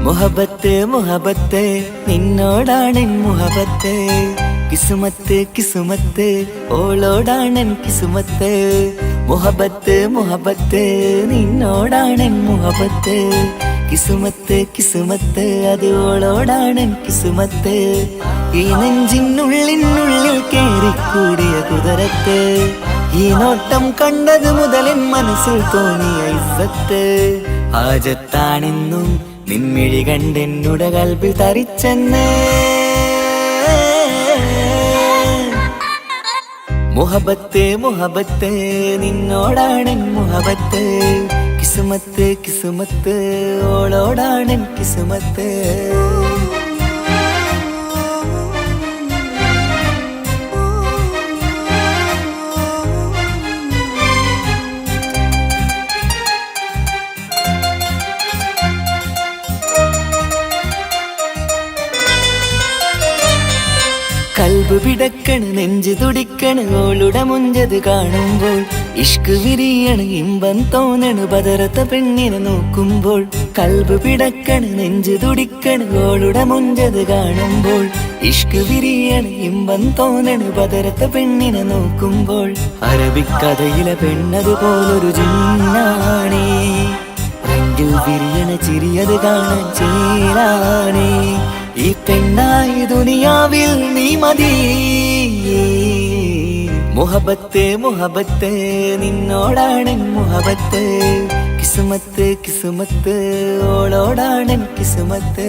മുഹബത്ത് മുഹബത്ത് നിന്നോടാണെൻ മുഹബത്ത് കിസുമത്ത് കിസുമത്ത് ഓളോടാണെൻ കിസുമത്ത് മുഹബത്ത് മുഹബത്ത് നിന്നോടാണെൻ മുഹബത്ത് കിസുമത്ത് കിസുമത്ത് അത് ഓളോടാണെൻ കിസുമത്ത് ഈ നെഞ്ചിനുള്ളിനുള്ളിൽ കേറിക്കൂടിയ കുതിരത്ത് ഈ നോട്ടം കണ്ടത് മുതലൻ മനസ്സിൽ തോന്നിയ ഇസ്സത്ത് ഹാജത്താണെന്നും നിൻമിഴി കണ്ടെന്നുടെ കൽബിൽ തരിച്ചെന്ന് മുഹബത്ത് മുഹബത്ത് നിന്നോടാണെൻ മുഹബത്ത് കിസുമത്ത് കിസുമത്ത് ഓളോടാണെൻ കിസുമത്ത് കൽബ് പിടക്കണ് നെഞ്ചു തുടിക്കണ് ഓളുടെ മുഞ്ചത് കാണുമ്പോൾ ഇഷ്ക് വിരിയണ് ഇമ്പം തോന്നണ് ബദറത്ത പെണ്ണിനെ നോക്കുമ്പോൾ കൽബ് പിടക്കണ് നെഞ്ചു തുടിക്കണ് ഓളുടെ മുഞ്ചത് കാണുമ്പോൾ ഇഷ്ക് വിരിയണ് ഇമ്പം തോന്നണ് ബദറത്ത പെണ്ണിനെ നോക്കുമ്പോൾ അറബിക്കഥയിലെ പെണ്ണതുപോലൊരു ജിന്നാണേ രണ്ടിൽ വിരിയണ ചിരിയത് കാണാൻ ചേരാണേ ഈ പെണ്ണായി ദുനിയാവിൽ നീ മതി മുഹബത്ത് മുഹബത്ത് നിന്നോടാണെൻ മുഹബത്ത് കിസുമത്ത് കിസുമത്ത് ഓളോടാണെൻ കിസുമത്ത്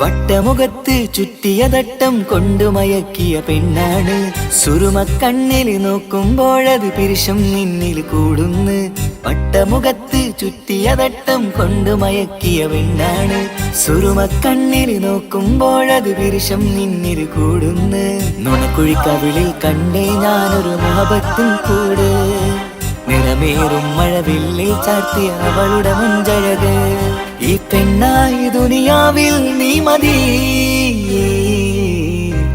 വട്ടമുഖത്ത് ചുറ്റിയ തട്ടം കൊണ്ടു മയക്കിയ പെണ്ണാണ് സുറുമക്കണ്ണില് നോക്കുമ്പോഴത് പിരിശം നിന്നിൽ കൂടുന്ന് വട്ടമുഖത്ത് ചുറ്റിയ തട്ടം കൊണ്ടു മയക്കിയ പെണ്ണാണ് സുറുമക്കണ്ണില് നോക്കുമ്പോഴത് പിരിശം നിന്നിൽ കൂടുന്ന് നുണക്കുഴിക്കവിളിൽ കണ്ടേ ഞാനൊരു മുഹബത്തും കൂട് നിറമേറും മഴവില്ലിൽ ചാർത്തിയ അവളുടെ മുഞ്ചഴക് ഈ പെണ്ണായി ദുനിയാവിൽ നീ മതി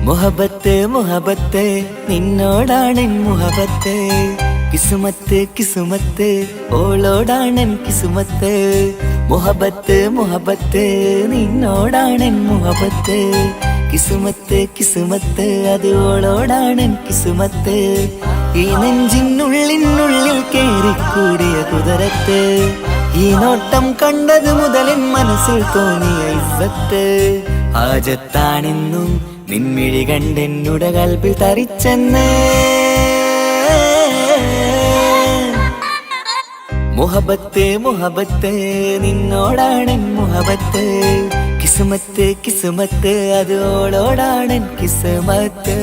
മുഹബത്ത് മുഹബത്ത് നിന്നോടാണെൻ മുഹബത്ത് കിസുമത്ത് കിസുമത്ത് ഓളോടാണെൻ കിസുമത്ത് മുഹബത്ത് മുഹബത്ത് നിന്നോടാണെൻ മുഹബത്ത് കിസുമത്ത് കിസുമത്ത് അത് ഓളോടാണെൻ കിസുമത്ത് ഈ നെഞ്ചിനുള്ളിനുള്ളിൽ കേറിക്കൂടിയ കുതിരത്ത് ഈ നോട്ടം കണ്ടത് മുതലൻ മനസ്സിൽ തോന്നിയ ഇസ്സത്ത് ഹാജത്താണെന്നും നിൻമിഴി കണ്ടെന്നുടെ കൽബിൽ തരിച്ചെന്ന് മുഹബത്ത് മുഹബത്ത് നിന്നോടാണെൻ മുഹബത്ത് കിസുമത്ത് കിസുമത്ത് അത് ഓളോടാണെൻ കിസുമത്ത്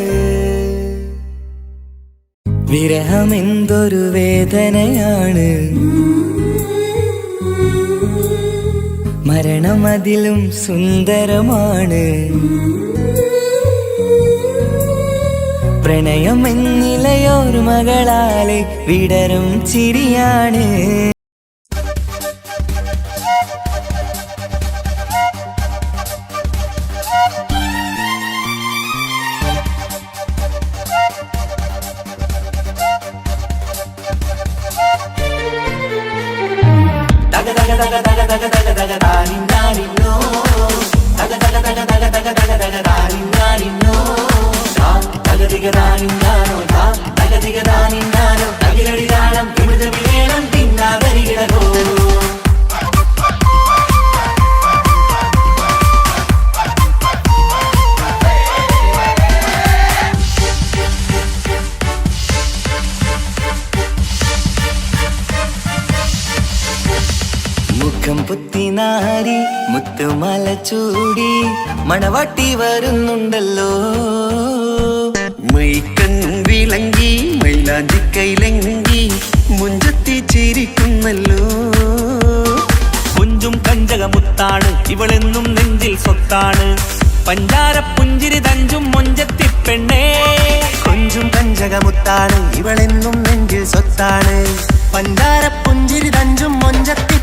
വിരഹമെന്തൊരു വേദനയാണ് മരണമതിലും സുന്ദരമാണ് പ്രണയമെന്നിലയോർമകളാലെ വിടരും ചിരിയാണ് മുഖം പുത്തിനാരി മുത്തുമല ചൂടി മണവാട്ടി വരുന്നുണ്ടല്ലോ മൈക്കണ്ണും വിളങ്ങി മൈലാഞ്ചി കൈലങ്കി മുഞ്ചത്തി ചിരിക്കുന്നല്ലോ കുഞ്ചും കഞ്ചകമുത്താണ് ഇവളെന്നും നെഞ്ചിൽ സ്വത്താണ് പഞ്ചാര പുഞ്ചിരി തഞ്ചും മൊഞ്ചത്തി പെണ്ണേ കൊഞ്ചും കഞ്ചകമുത്താണ് ഇവളെന്നും നെഞ്ചിൽ സ്വത്താണ് പഞ്ചാര പുഞ്ചിരി തഞ്ചും മൊഞ്ചത്തി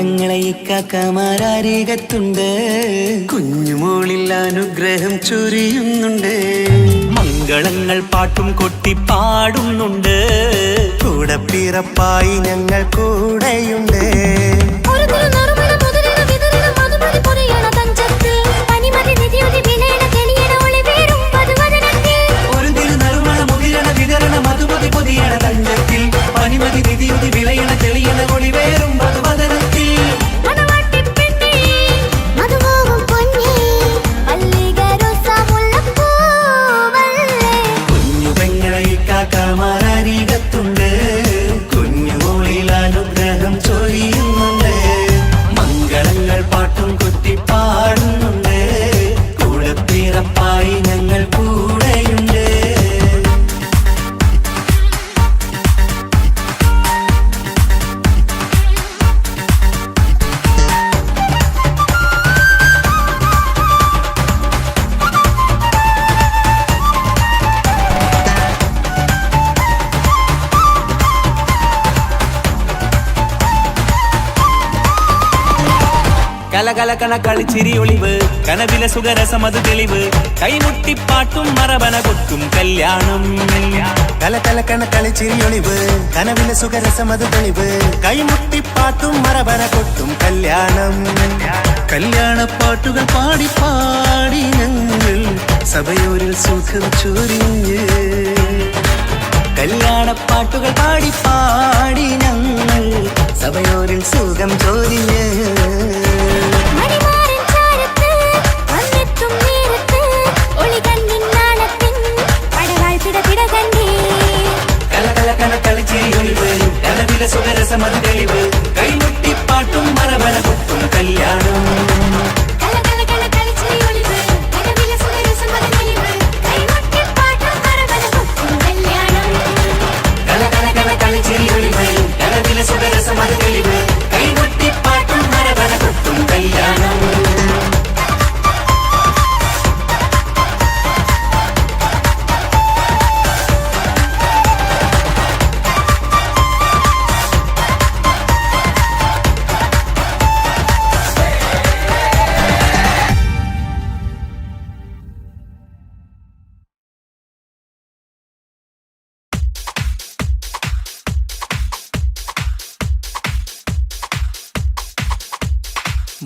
പെങ്ങളെ ഇക്കാക്കമാരരികത്തുണ്ട്. കുഞ്ഞുമോളിൽ അനുഗ്രഹം ചൊരിയുന്നുണ്ട്. മംഗളങ്ങൾ പാട്ടും കൊട്ടി പാടുന്നുണ്ട്. കൂടെ പിറപ്പായി ഞങ്ങൾ കൂടെയുണ്ട്. പനിമതി നിധിയുതി വിളയണ തെളിയണ ഒളിവേറും മധുവദനത്തിൽ. കുഞ്ഞു പെങ്ങളെ ഇക്കാക്കമാരരികത്തുണ്ട്. കുഞ്ഞുമോളിൽ അനുഗ്രഹം ചൊരിയുന്നുണ്ട്. മംഗളങ്ങൾ പാട്ടും കൊട്ടി പാടുന്നുണ്ട്. കൂടെ പിറപ്പായി ഞങ്ങൾ കൂടെയുണ്ട്. കലകലകണ കളിച്ചിരി ഒളിവ് കനവില സുഖരസമത് തെളിവ് കൈമുട്ടിപ്പാട്ടും മറവന കൊട്ടും കല്യാണം. കലകലകണ കളിച്ചിരി ഒളിവ് കനവിലെ സുഖരസമത് തെളിവ് കൈമുട്ടിപ്പാട്ടും മറവന കൊട്ടും കല്യാണം. കല്യാണപ്പാട്ടുകൾ പാടി പാടി ഞങ്ങൾ സഭയോരിൽ സുഖം ചൊരിഞ്ഞ്. കല്യാണപ്പാട്ടുകൾ പാടി പാടി ഞങ്ങൾ സഭയോരിൽ സുഖം ചൊരിഞ്ഞ്. സുഖരസമത് തെളിവ് കൈമുട്ടിപ്പാട്ടും മറവന കൊട്ടും കല്യാണം. സുഖരസമത് തെളിവ് കൈമുട്ടിപ്പാട്ടും മറവന കൊട്ടും കല്യാണം.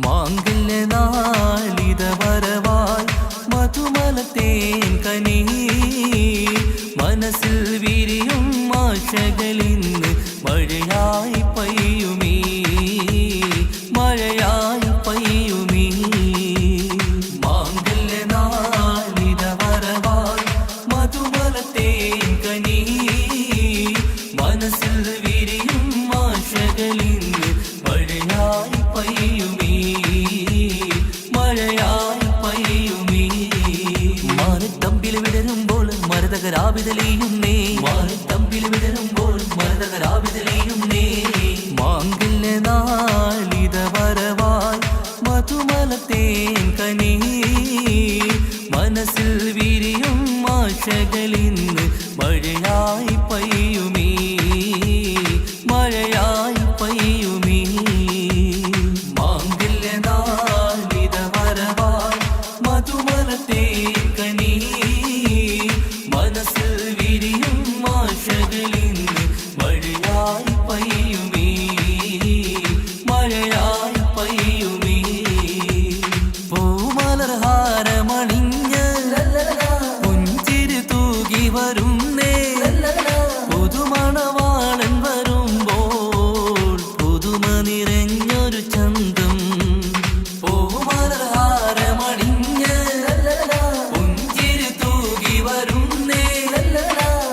മാംഗല്യനാളിത വരവായി മധുമലത്തേൻ കനി മനസ്സിൽ വിരിയും ആശകളിന്ന് മഴയായി പെയ്യുമീ മഴയായി പെയ്യുമീ. മാംഗല്യനാളിത വരവായി മധുമലത്തേൻ കനി മനസ്സിൽ വിരിയും ആശകളിന്ന് മഴയായി പെയ്യുമീ മഴയായി പെയ്യുമീ. മാറിത്തമ്പിൽ വിടരുമ്പോൾ മരതകരാവിതലെയുന്നേ മാറിത്തമ്പിൽ വിടരുമ്പോൾ മരതകരാവിതലെയുന്നേ. മാംഗല്യനാളിത വരവായി മധുമലത്തേൻ കനി മനസ്സിൽ വിരിയും ആശകളിന്ന് മഴയായി പെയ്യുമീ മഴയായി പെയ്യുമീ. മാംഗല്യനാളിത വരവായി മധുമലത്തേൻ കനി മനസ്സിൽ വിരിയും ആശകളിന്ന് മഴയായി പെയ്യുമീ മഴയായി പെയ്യുമീ. പൂമലർഹാരമണിഞ്ഞ് പുഞ്ചിരി തൂകി വരുന്നേ പുതുമണവാളൻ വരുമ്പോൾ പുതുമ നിറഞ്ഞൊരു ചന്തം. പൂമലർഹാരമണിഞ്ഞ് പുഞ്ചിരി തൂകി വരുന്നേ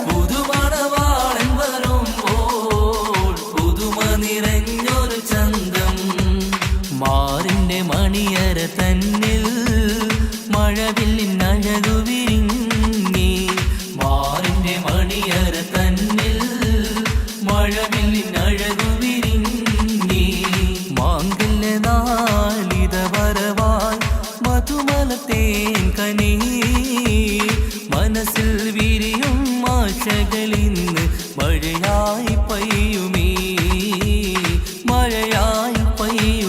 പുതുമണവാളൻ വരുമ്പോൾ പുതുമ നിറഞ്ഞൊരു ചന്തം. മാറിന്റെ മണിയര തന്നിൽ മഴവില്ലിൻ അഴകു വിരിഞ്ഞി. മാറിന്റെ മണിയര തന്നിൽ മഴവില്ലിൻ അഴകു വിരിഞ്ഞി. മാംഗല്യനാളിത വരവായി മധുമലത്തേൻ കനി മനസ്സിൽ വിരിയും ആശകളിന്ന് മഴയായി പെയ്യുമീ മഴയായി പെയ്യുമീ.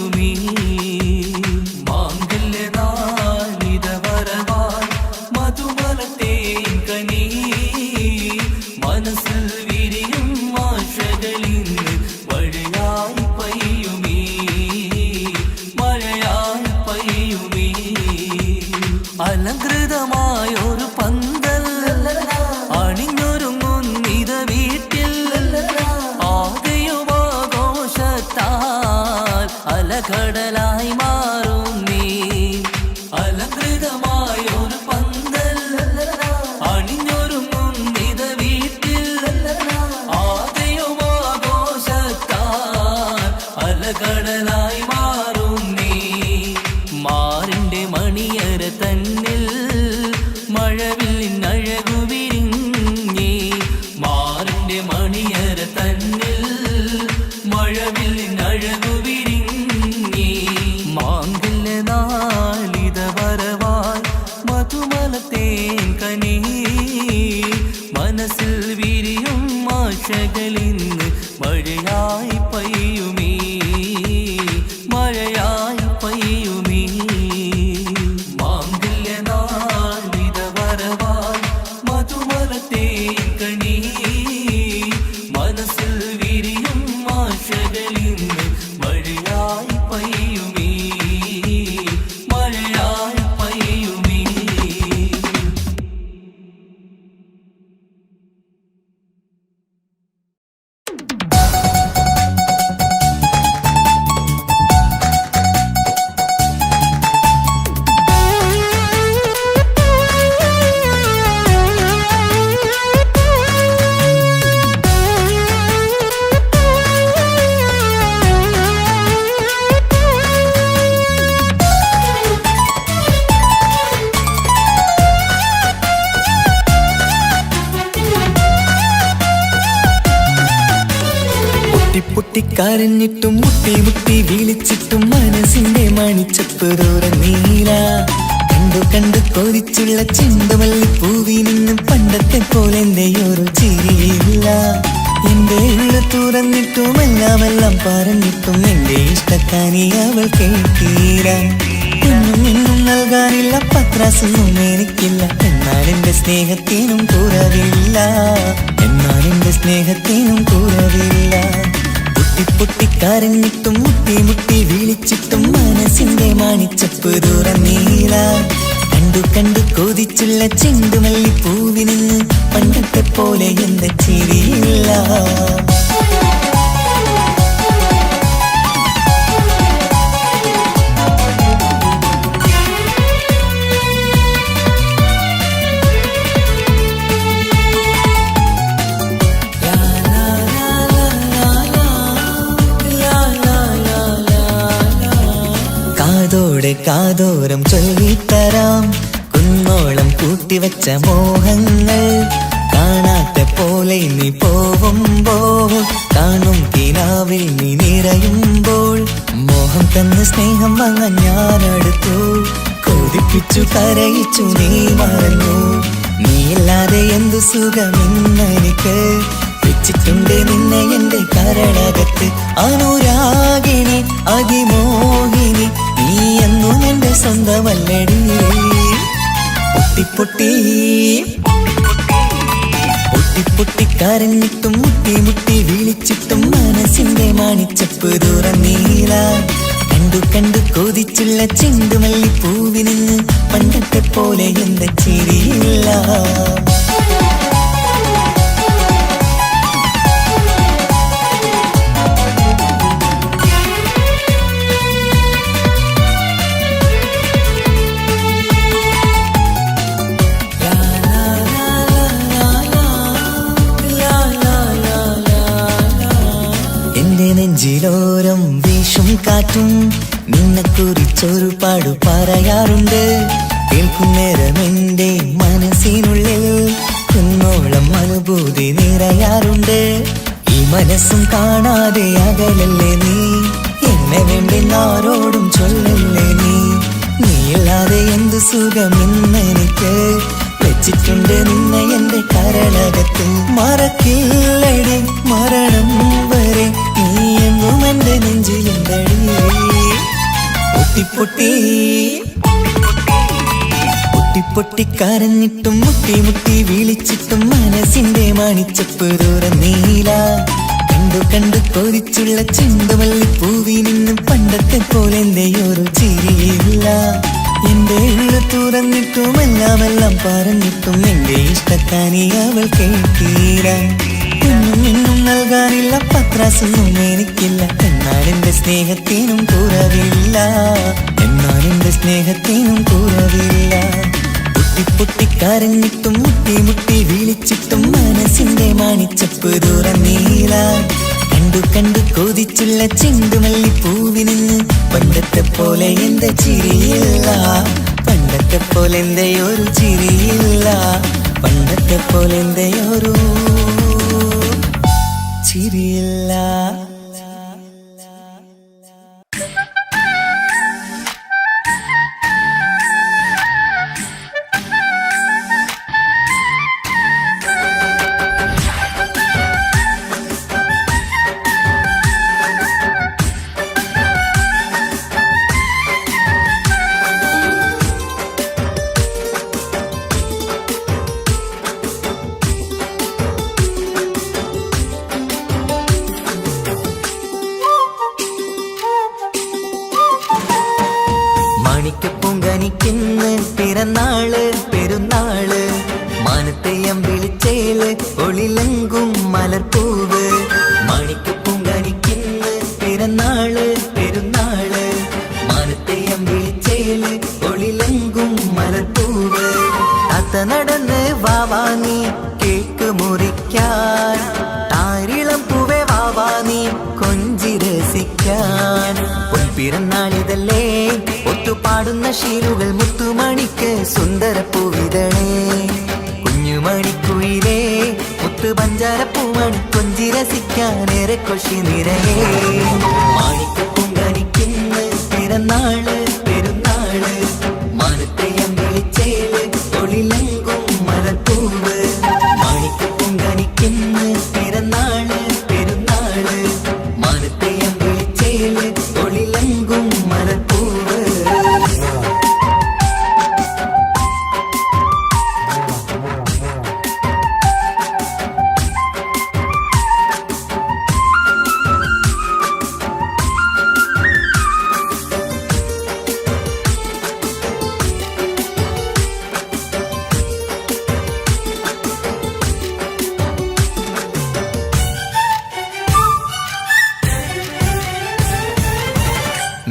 അലകടലായി മാറും നീ അലങ്കൃതമായൊരു പന്തൽ അണിഞ്ഞൊരുങ്ങും നിത വീട്ടിൽ ആദ്യവും ആഘോഷത്താൽ അലകടലായി മാറും നീ മാറിന്റെ മണിയര തന്നിൽ മഴവില്ലിൻ അഴകു വിരിഞ്ഞി മാറിന്റെ മണിയര തന്നിൽ മഴവില്ലിൻ അഴകു വിരിഞ്ഞി മാങ്കല്യ നാളിത വരവായി മധുമലത്തേൻ കനി മനസ്സിൽ വിരിയും ആശകളിന്ന് മഴയായി പെയ്യുമീ മഴയായി പെയ്യുമീ മാങ്കല്യ നാളിത വരവായി മധുമലത്തേൻ കനി മനസ്സിൽ വിരിയും ആശകളിന്ന് മഴയായി പെയ്യുമീ മഴയായി പെയ്യുമീ. പൊട്ടിക്കരഞ്ഞിട്ടും മുട്ടി മുട്ടി വിളിച്ചിട്ടും മനസ്സിന്റെ മണിച്ചപ്പ് തുറന്നീല കണ്ടു കണ്ടു കൊതിച്ചുള്ള ചെണ്ടുമല്ലി പൂവി നിന്നും പണ്ടത്തെ പോലെ എന്റെ ഒരു ചിരിയില്ല എന്റെ ഉള്ള തുറന്നിട്ടും എല്ലാം പറഞ്ഞിട്ടും എന്റെ ഇഷ്ടക്കാനി അവൾ കേട്ടീര എന്നും നൽകാനില്ല പത്രാസൊന്നും എനിക്കില്ല എന്നാൽ എന്റെ സ്നേഹത്തിനും കുറവില്ല എന്നാൽ എന്റെ സ്നേഹത്തിനും കുറവില്ല പൊട്ടിക്കരഞ്ഞിട്ടും മുട്ടി മുട്ടി വിളിച്ചിട്ടും മനസ്സിന്റെ മാണിച്ചപ്പ് തുറന്നീല കണ്ടു കണ്ടു കൊതിച്ചുള്ള ചെണ്ടുമല്ലി പൂവിന് പണ്ടത്തെ പോലെ എന്റെ ചിരിയില്ല കാതോരം ചൊല്ലിത്തരാം കുന്നോളം കൂട്ടിവച്ച മോഹങ്ങൾ കാണാത്ത പോലെ നീ പോവുമ്പോൾ കാണും കിനാവിൽ നീ നിറയുമ്പോൾ മോഹം തന്ന് സ്നേഹം വാങ്ങാൻ ഞാനടുത്തു കൊതിപ്പിച്ചു കരയിച്ചു നീ മറന്നു നീയില്ലാതെ എന്തു സുഖമെന്നെനിക്ക് വെച്ചിട്ടുണ്ട് നിന്നെ എന്റെ കരളകത്ത് അനുരാഗിണി അതിമോഹിനി നീ എന്നും എന്റെ സ്വന്തമല്ലടി പൊട്ടിക്കരഞ്ഞിട്ടും മുട്ടി മുട്ടി വിളിച്ചിട്ടും മനസ്സിന്റെ മാണിച്ചപ്പ് തുറന്നീല കണ്ടു കണ്ടു കൊതിച്ചുള്ള ചെണ്ടുമല്ലി പൂവിന് പണ്ടത്തെ പോലെ എന്റെ ചിരിയില്ല നെഞ്ചിലോരം വീശും കാറ്റും നിന്നെക്കുറിച്ചൊരു പാടു പറയാറുണ്ട് കേൾക്കുന്നേരം എന്റെ മനസ്സിനുള്ളിൽ കുന്നോളം അനുഭൂതി നിറയാറുണ്ട് ഈ മനസ്സും കാണാതെ അകലല്ലേ നീ എന്നെ വേണ്ടി ആരോടും ചൊല്ലല്ലേ നീയില്ലാതെ എന്ത് സുഖമെന്നെനിക്ക് വെച്ചിട്ടുണ്ട് നിന്നെ എന്റെ കരളകത്ത് മറക്കില്ലടി മരണം വരെ നീ എന്നും എന്റെ നെഞ്ചിലുണ്ടടി പൊട്ടിക്കരഞ്ഞിട്ടും മുട്ടി മുട്ടി വിളിച്ചിട്ടും മനസ്സിന്റെ മാണിച്ചപ്പ് തുറന്നീല കണ്ടു കണ്ടു കൊതിച്ചുള്ള ചെണ്ടുമല്ലി പൂവി നിന്നും പണ്ടത്തെ പോലെ എന്റെ ഒരു ചിരിയില്ല എന്റെ ഉള്ളു തുറന്നിട്ടും എല്ലാം പറഞ്ഞിട്ടും എന്റെ ഇഷ്ടക്കാനി അവൾ കേട്ടീര എന്നും നൽകാനില്ല പത്രാസൊന്നും എനിക്കില്ല, എന്നാൽ എന്റെ സ്നേഹത്തിനും കുറവില്ല, എന്നാൽ എന്റെ സ്നേഹത്തിനും കുറവില്ല. പൊട്ടിപ്പൊട്ടിക്കരഞ്ഞിട്ടും മുട്ടി മുട്ടി വിളിച്ചിട്ടും മനസ്സിന്റെ മാണിച്ചപ്പ് തുറന്നീല. കണ്ടു കണ്ടു കൊതിച്ചുള്ള ചെണ്ടുമല്ലിപ്പൂവിന് പണ്ടത്തെ പോലെ എന്റെ ചിരിയില്ല, പണ്ടത്തെ പോലെ എന്റെ ഒരു ചിരിയില്ല, പണ്ടത്തെ പോലെ എന്റെ ഒരു ചിരിയില്ല. മാണിക്കപ്പൂങ്കനിക്കിന്ന് പിറന്നാള് പെരുന്നാള്, മാനത്തെയം വിളിച്ചേല് ഒളിലങ്കും മലർപ്പൂവ്. മാണിക്കപ്പൂങ്കനിക്കിന്ന് പിറന്നാള് പെരുന്നാള്, മാനത്തെയം വിളിച്ചേല് ഒളിലങ്കും മലർപ്പൂവ്. അത്ത നടന്ന് വാവാനി കേക്ക് മുറിക്കാൻ, താരിളം പൂവേ വാവാനി കൊഞ്ചി രസിക്കാൻ. പിറന്നാളിതല്ലേ ഒത്തുപാടുന്ന ശീലുകൾ മുത്തുമണിക്ക് സുന്ദരപ്പൂവിതളേ. കുഞ്ഞുമണിക്കുയിലേ മുത്തു പഞ്ചാരപ്പൂമണി കൊഞ്ചി രസിക്കാനേറെ കൊഷി നിറയേ. മാണിക്കപ്പൂങ്കനിക്കിന്ന് പിറന്നാള് പെരുന്നാള്, മാനത്തെയം വിളിച്ചേല് ഒളിലങ്കും മലർപ്പൂവ്. മാണിക്കപ്പൂങ്കനിക്കിന്ന് പിറന്നാള് പെരുന്നാള്, മാനത്തെയം വിളിച്ചേല് ഒളിലങ്കും മലർപ്പൂവ്.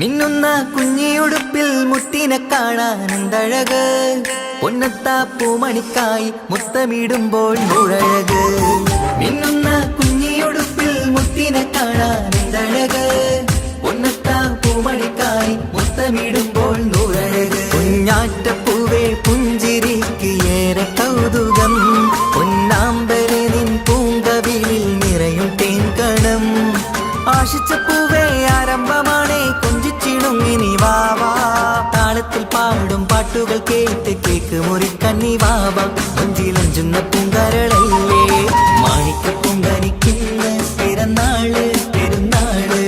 മിന്നുന്ന കുഞ്ഞിയുടുപ്പിൽ മുത്തിനെ കാണാൻ എന്തഴക്, പൊന്നത്താ പൂമണിക്കായി മുത്തമിടുമ്പോൾ മുഴഴക്. മിന്നുന്ന കുഞ്ഞിയുടുപ്പിൽ മുത്തിനെ കാണാൻ എന്തഴക്, പൊന്നത്താ പൂമണിക്കായി മുത്തമിടുമ്പോൾ മുഴഴക്. കുഞ്ഞാറ്റപ്പൂവേ പുഞ്ചിരിക്ക് ഏറെ കൗതുകം, പൊന്നാമ്പരെ നിൻ പൂങ്കവിളിൽ നിറയും തേൻകണം. ആശിച്ച പൂവേ ആരംഭമാണേ കൊഞ്ചിച്ചിടുങ്ങിനി വാവാ, താളത്തിൽ പാടും പാട്ടുകൾ കേട്ട് കേക്ക് മുറിക്കന്നി വാവാ. കൊഞ്ചിലഞ്ചുന്ന പൂങ്കരളല്ലേ മാണിക്കപ്പൂങ്കനിക്കിന്ന് പിറന്നാള് പെരുന്നാള്,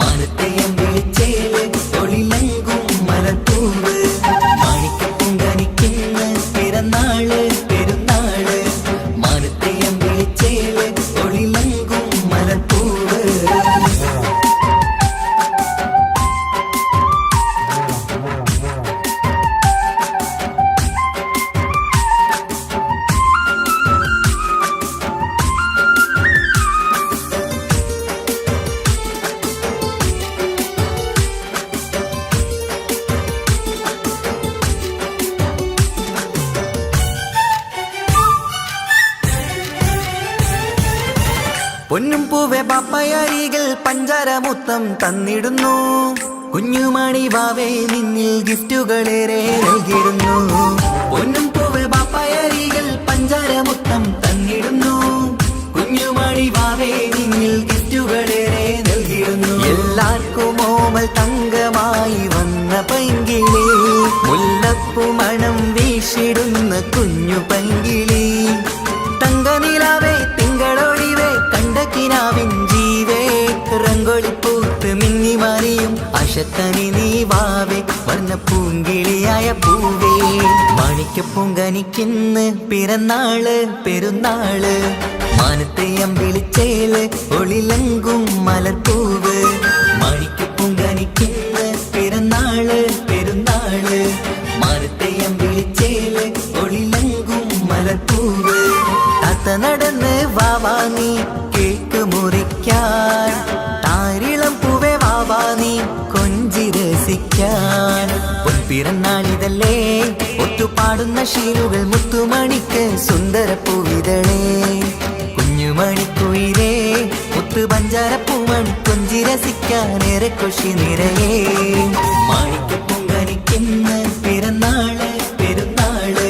മാനത്തെയം വിളിച്ചേല് ഒളിലങ്കും മലർപ്പൂവ്. മാണിക്കപ്പൂങ്കനിക്കിന്ന് പിറന്നാള് പെരുന്നാള്, മാനത്തെയം വിളിച്ചേല് ഒളിലങ്കും മലർപ്പൂവ്. പൊന്നും പൂവെ ബാപ്പയരികൾ പഞ്ചാരമുത്തം തന്നിടുന്നു, കുഞ്ഞുമണി വാവേ നിന്നിൽ ഗിഫ്റ്റുകളേറെ നൽകിയിരുന്നു. പൊന്നും പൂവെ ബാപ്പയരികൾ പഞ്ചാരമുത്തം തന്നിടുന്നു, കുഞ്ഞുമണി വാവേ നിന്നിൽ ഗിഫ്റ്റുകളേറെ നൽകിയിരുന്നു. എല്ലാവർക്കും ഓമൽ തങ്കമായി വന്ന പൈങ്കിളി, മുല്ലപ്പൂ മണം വീശിടുന്ന കുഞ്ഞു പൈങ്കിളി. തങ്കനിലാവേ തിങ്കളൊളിവേ കണ്ടക്കിനാവിൻ ജീവേ, റംഗോളിപ്പൂത്ത് മിന്നി മാറിയും അശത്തനി നീ വാവേ, വർണ്ണ പൂങ്കിളിയായ പൂവേ. മാണിക്കപ്പൂങ്കനിക്കിന്ന് പിറന്നാള് പെരുന്നാള്, മാനത്തെയം വിളിച്ചേല് ഒളിലങ്കും മലർപ്പൂവ്. മാണിക്കപ്പൂങ്കനിക്കിന്ന് പിറന്നാള് പെരുന്നാള്, മാനത്തെയം വിളിച്ചേല് ഒളിലങ്കും മലർപ്പൂവ്. അത്ത നടന്ന് വാവാങ്ങി കേക്ക് ചിരിക്കാൻ. പൊൻപിറന്നാളിതല്ലേ ഒത്തുപാടുന്ന ശീലുകൾ മുത്തുമണിക്ക് സുന്ദരപ്പൂവിതളേ. കുഞ്ഞുമണിക്കുയിലേ മുത്തു പഞ്ചാരപ്പൂമണി കൊഞ്ചി രസിക്കാനേറെ കൊഷി നിറയേ. മാണിക്കപ്പൂങ്കനിക്കുന്ന പിറന്നാള് പെരുന്നാള്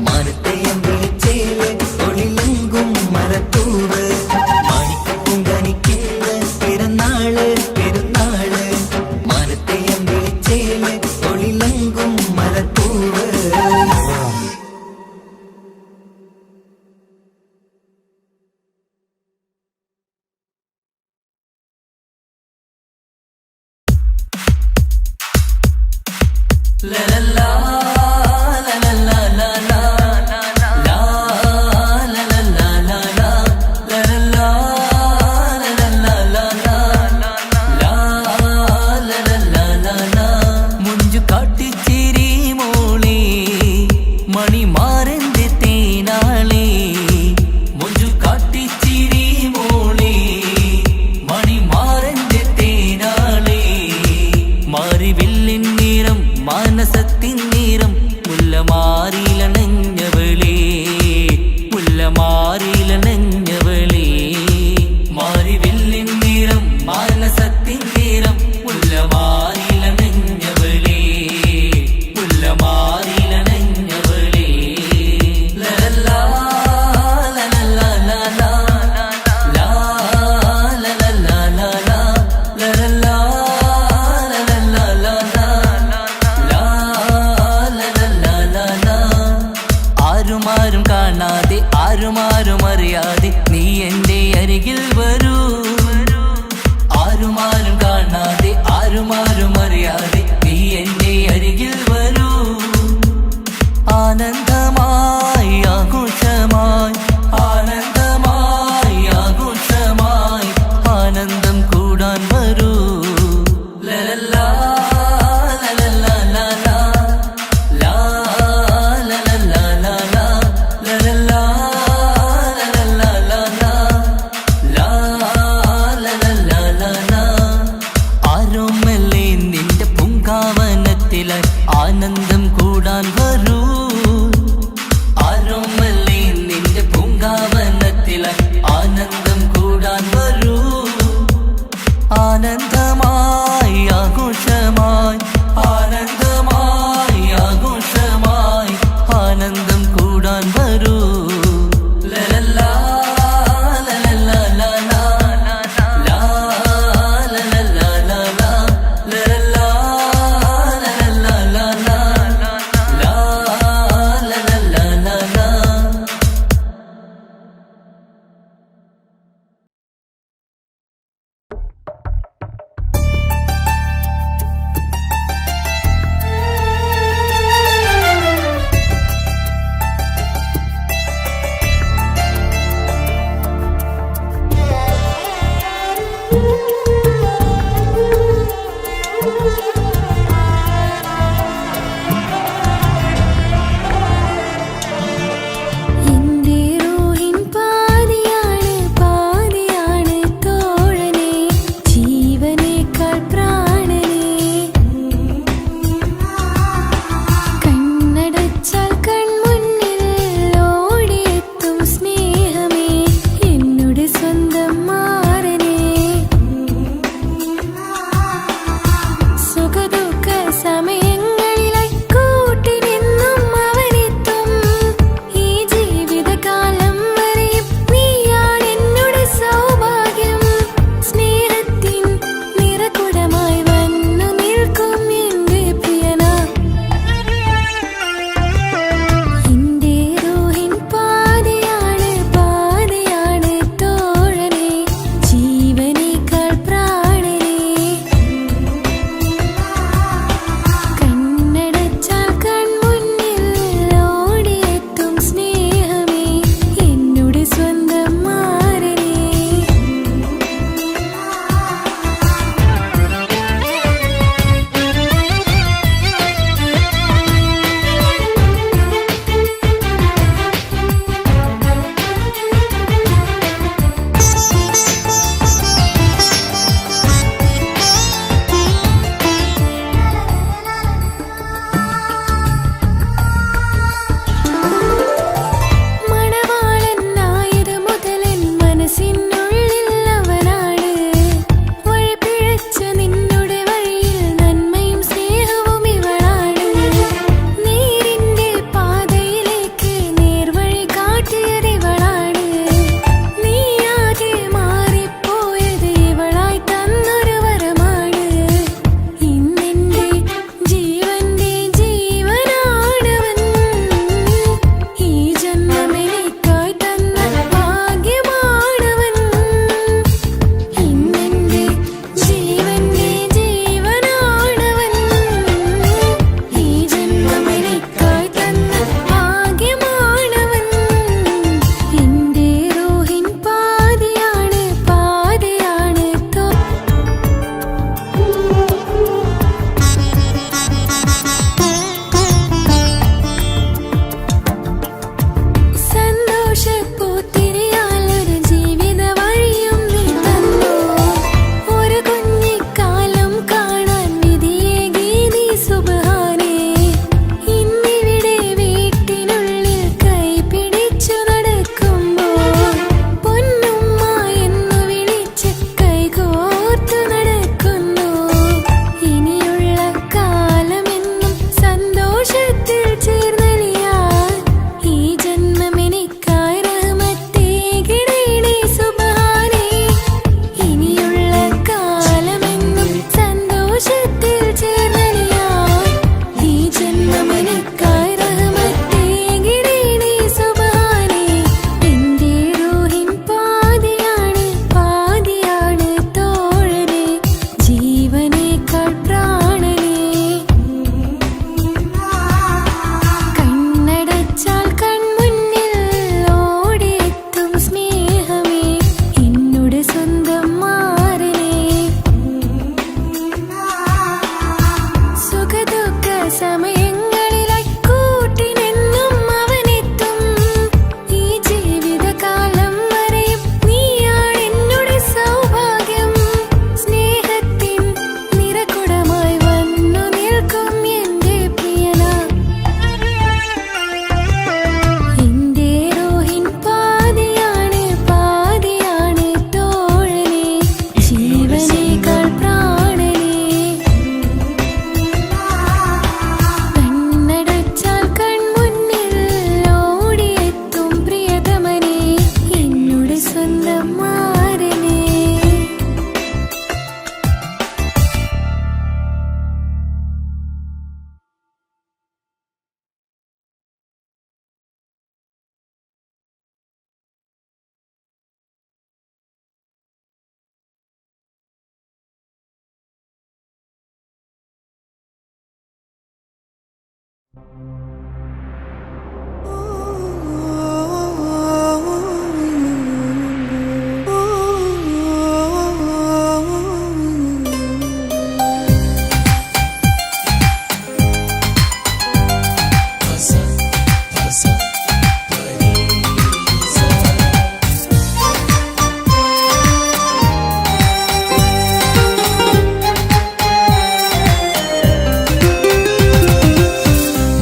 മാനത്തെയം വിളിച്ചേല് ഒളിലെങ്കും മരത്തൂവ്. മാണിക്കപ്പൂങ്കനിക്കുന്ന പിറന്നാള് പെരുന്നാള് മാനത്തെയം വിളിച്ചേല് ഒളിലെങ്കും മരത്തൂവ്. La la la la la la la la la la la la la la la la la la. മുഞ്ചു കാട്ടിച്ചിരി മോളെ മണിമാരന്റെ തേനാളെ. മുഞ്ചു കാട്ടിച്ചിരി മോളെ മണിമാരന്റെ തേനാളെ. മാറിവില്ലിൻ നിറം മാനസത്തിൻ നിറം മുല്ലമാറിലണഞ്ഞവളേ മുല്ലമാറിലണഞ്ഞവളേ. മാറിവില്ലിൻ നിറം മാനസത്തിൻ നിറം മുല്ലമാറിലണഞ്ഞവളേ മുല്ലമാറിലണഞ്ഞവളേ. ലലല്ലാ ലലല്ലാ ലലാ ലാ ലലല്ലാ ലലാ ലലല്ലാ ആരുമാരും കാണാതെ ആരുമാരും അറിയാതെ നീ എന്റെ അരികിൽ വരൂ. ആരുമാരും കാണാതെ ആരുമാരും അറിയാതെ നീ എന്റെ അരികിൽ വരൂ. ആനന്ദമായി ആഘോഷമായി ആനന്ദമായി ആഘോഷമായി ആനന്ദം കൂടാൻ വരൂ. ലലല്ലാ ലലല്ലാ ലലാ ലാ ലലല്ലാ ലലാ ലലല്ലാ ലലല്ലാ ലലാ ലാ ലലല്ലാ ലലാ. ആരോമല്ലേ നിന്റെ പൂങ്കാവനത്തിലായി ആനന്ദം കൂടാൻ വരൂ. ആരോമല്ലേ നിന്റെ പൂങ്കാവനത്തിലായി ആനന്ദം കൂടാൻ വരൂ. ആനന്ദമായി ആഘോഷമായി ആനന്ദമായി ആഘോഷമായി ആനന്ദം കൂടാൻ വരൂ. ലലല്ലാ ലലല്ലാ ലലാ ലാ ലലല്ലാ ലലാ ലലല്ലാ ലലല്ലാ ലലാ ലാ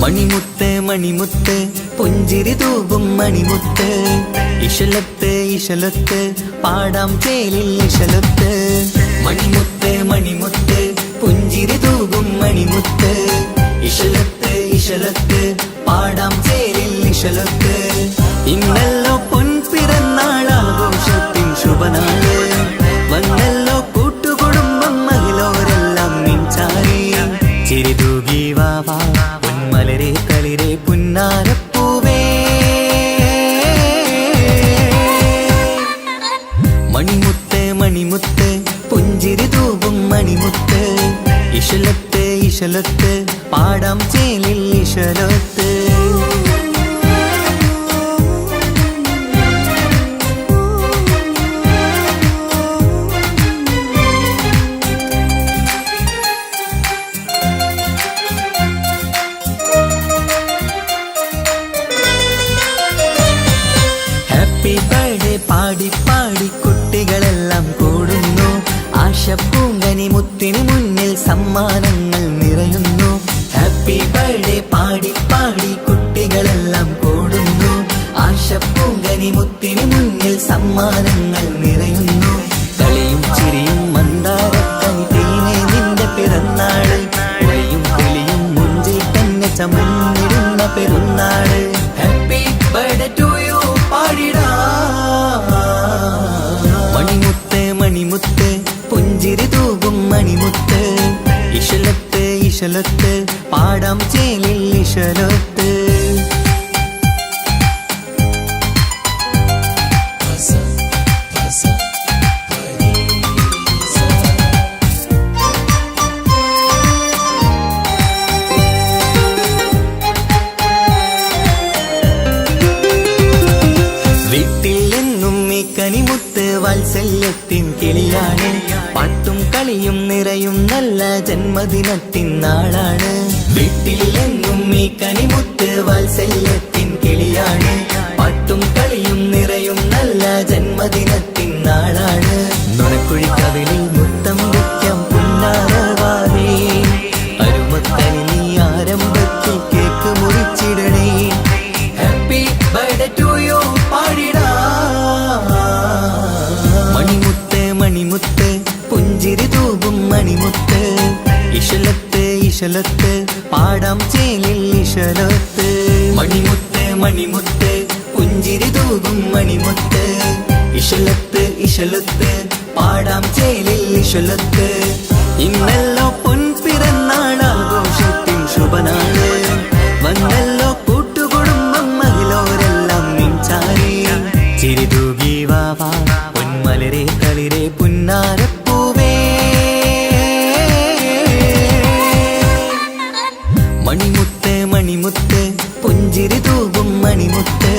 മണിമുത്ത് മണിമുത്ത് പുഞ്ചിരി തൂകും മണിമുത്ത് ഇശലത്ത് ഇശലത്ത് പാടാം ചേലിൽ ഇശലത്ത് മണിമുത്ത് മണിമുത്ത് പുഞ്ചിരി തൂകും മണിമുത്ത് ഇശലത്ത് ഇശലത്ത് പാടാം ചേലിൽ ഇശലത്ത് ഇന്നല്ലോ പൊൻപിറന്നാൾ ആഘോഷത്തിൻ ശുഭനാള് വന്നല്ലോ കൂട്ടുകുടുംബം മഹിളോരെല്ലാം മിൻചാരി ചിരിതൂകി വാവാ പൊന്മലരെ കളിരെ പുന്നാരപ്പൂവേ മണിമുത്ത് മണിമുത്ത് പുഞ്ചിരി തൂകും മണിമുത്ത് ഇശലത്ത് ഇശലത്ത് പാടാം ചേലിൽ ഇശലത്ത് ഹാപ്പി ബർത്ത്ഡേ പാടി പാടി കുട്ടികളെല്ലാം കൂടുന്നു ആശപ്പൂങ്കനി മുത്തിന് മുന്നിൽ സമ്മാനങ്ങൾ നിറയുന്നു ഹാപ്പി ബർത്ത്ഡേ പാടി പാടി കുട്ടികളെല്ലാം കൂടുന്നു ആശപ്പൂങ്കനി മുത്തിന് മുന്നിൽ സമ്മാനങ്ങൾ നിറയുന്നു കളിയും ചിരിയും മന്ദാരക്കനി തേനെ നിന്റെ പിറന്നാള് ഒളിയും കിളിയും മുഞ്ചിൽ തന്നെ ചമന്നിടുന്ന പെരുന്നാള് ഹാപ്പി ബർത്ത്ഡേ ടു യു പാടിടാ മണിമുത്ത് മണിമുത്ത് പുഞ്ചിരി തൂകും മണിമുത്ത് ഇശലത്ത് ഇശലത്ത് പാടാം ചേലിൽ ഇശലത്ത് വീട്ടിൽ എന്നും ഈ കനിമുത്ത് വാത്സല്യത്തിൻ കിളിയാണ് പാട്ടും കളിയും നിറയും നല്ല ജന്മദിനത്തിൻ നാളാണ് വീട്ടിൽ എന്നും ഈ കനിമുത്ത് വാത്സല്യത്തിൻ കിളിയാണ് പാട്ടും കളിയും നിറയും നല്ല ജന്മദിനത്തിൻ നാളാണ് നുണക്കുഴിക്കവിളിൽ മുത്തം വയ്ക്കാം പുന്നാരവാനേ അരുമക്കനി നീ ആരംഭത്തിൽ കേക്ക് മുറിച്ചിടണേ ഹാപ്പി ബർത്ത്ഡേ ടു യു പാടിടാ മണിമുത്ത് മണിമുത്ത് പുഞ്ചിരി തൂകും മണിമുത്ത് ഇശലത്ത് ഇശലത്ത് പാടാം ചേലിൽ ഇശലത്ത് മണിമുത്ത് മണിമുത്ത് പുഞ്ചിരി തൂകും മണിമുത്ത് ഇശലത്ത് ഇശലത്ത് പാടാം ചേലിൽ ഇശലത്ത് ഇന്നല്ലോ പൊൻപിറന്നാൾ ആഘോഷത്തിൻ ശുഭനാള് വന്നല്ലോ കൂട്ടുകുടുംബം മഹിളോരെല്ലാം മിൻചാരി ചിരിതൂകി വാവാ പൊന്മലരെ കളിരെ പുന്നാരപ്പൂവേ മണിമുത്ത് മണിമുത്ത് പുഞ്ചിരി തൂകും മണിമുത്ത്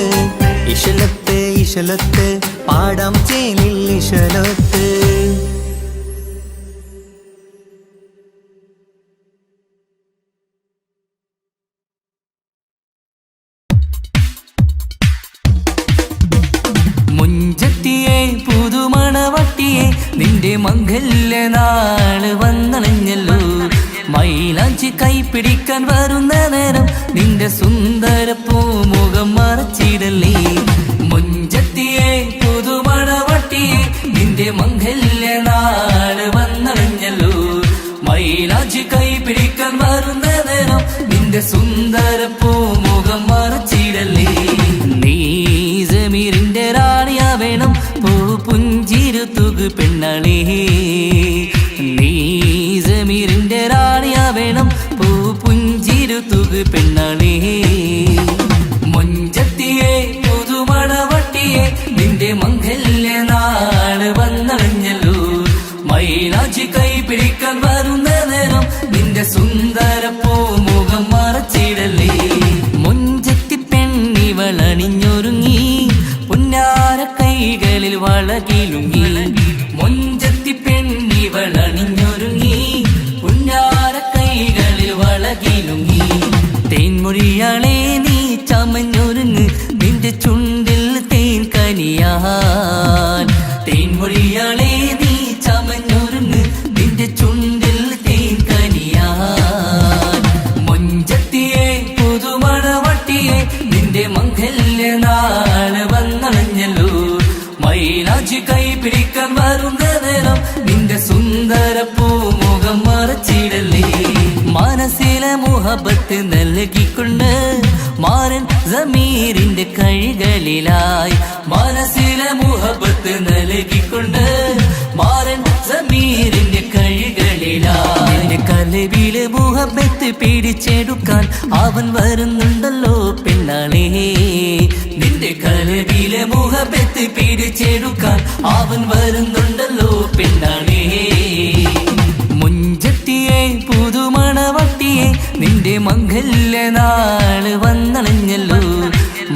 ഇശലത്ത് ഇശലത്ത് പാടാം ചേലിൽ ഇശലത്ത് മുഞ്ചത്തിയെ പുതുമണവട്ടിയെ നിന്റെ മംഗല്യ നാള് വന്നണഞ്ഞല്ലോ മൈലാഞ്ചി കൈപ്പിടിക്കാൻ വരുന്ന നേരം നിന്റെ സുന്ദര പൂമുഖം മറച്ചിടല്ലേ മുഞ്ചത്തിയെ പുതുമണവട്ടിയെ നിന്റെ മംഗല്യ നാള് വന്നണഞ്ഞല്ലോ മൈലാഞ്ചി കൈപ്പിടിക്കാൻ വരുന്ന നേരം നിന്റെ സുന്ദര പൂമുഖം മറച്ചിടല്ലേ നീ ജമീറിന്റെ റാണിയാ വേണം പൂ പുഞ്ചിരു തുകു പെണ്ണളേ നീ ജമീറിന്റെ റാണിയാ വേണം പൂ പുഞ്ചിരു തുകു പെണ്ണളേ മുഞ്ചത്തിയെ പുതുമണവട്ടിയെ നിന്റെ മംഗല്യ നാള് വന്നണഞ്ഞല്ലോ മൈലാഞ്ചി കൈപിടിക്കാൻ വരുന്ന നേരം നിന്റെ സുന്ദര പൂമുഖം മറച്ചിടല്ലേ തേൻമൊഴിയാളെ നീ ചമഞ്ഞൊരുങ്ങ് നിന്റെ ചുണ്ടിൽ തേൻ കനിയാൻ തേൻമൊഴിയാളെ നീ ചമഞ്ഞൊരുങ്ങ് നിന്റെ ചുണ്ടിൽ തേൻ കനിയാൻ മൊഞ്ചത്തിയെ പുതുമണവട്ടിയെ നിന്റെ മംഗല്യ നാള് വന്നണഞ്ഞല്ലോ മൈലാഞ്ചി കൈ പിടിക്കാൻ വരുന്ന നേരം നിന്റെ സുന്ദര പൂമുഖം മറച്ചിടലേ മനസ്സിലെ മുഹബത്ത് നൽകിക്കൊണ്ട് മാരൻ സമീറിന്റെ കൈകളിലായി മനസ്സിലെ മുഹബത്ത് നൽകിക്കൊണ്ട് മാരൻ സമീറിന്റെ കൈകളിലായി കലവിലെ മുഹബത്ത് പിടിച്ചെടുക്കാൻ അവൻ വരുന്നുണ്ടല്ലോ പെണ്ണാളേ നിന്റെ കലവിലെ മുഹബത്ത് പിടിച്ചെടുക്കാൻ അവൻ വരുന്നുണ്ടല്ലോ പെണ്ണാളേ മുഞ്ചത്തിയെ പുതുമണവട്ടിയെ നിന്റെ മംഗല്യ നാള് വന്നണഞ്ഞല്ലോ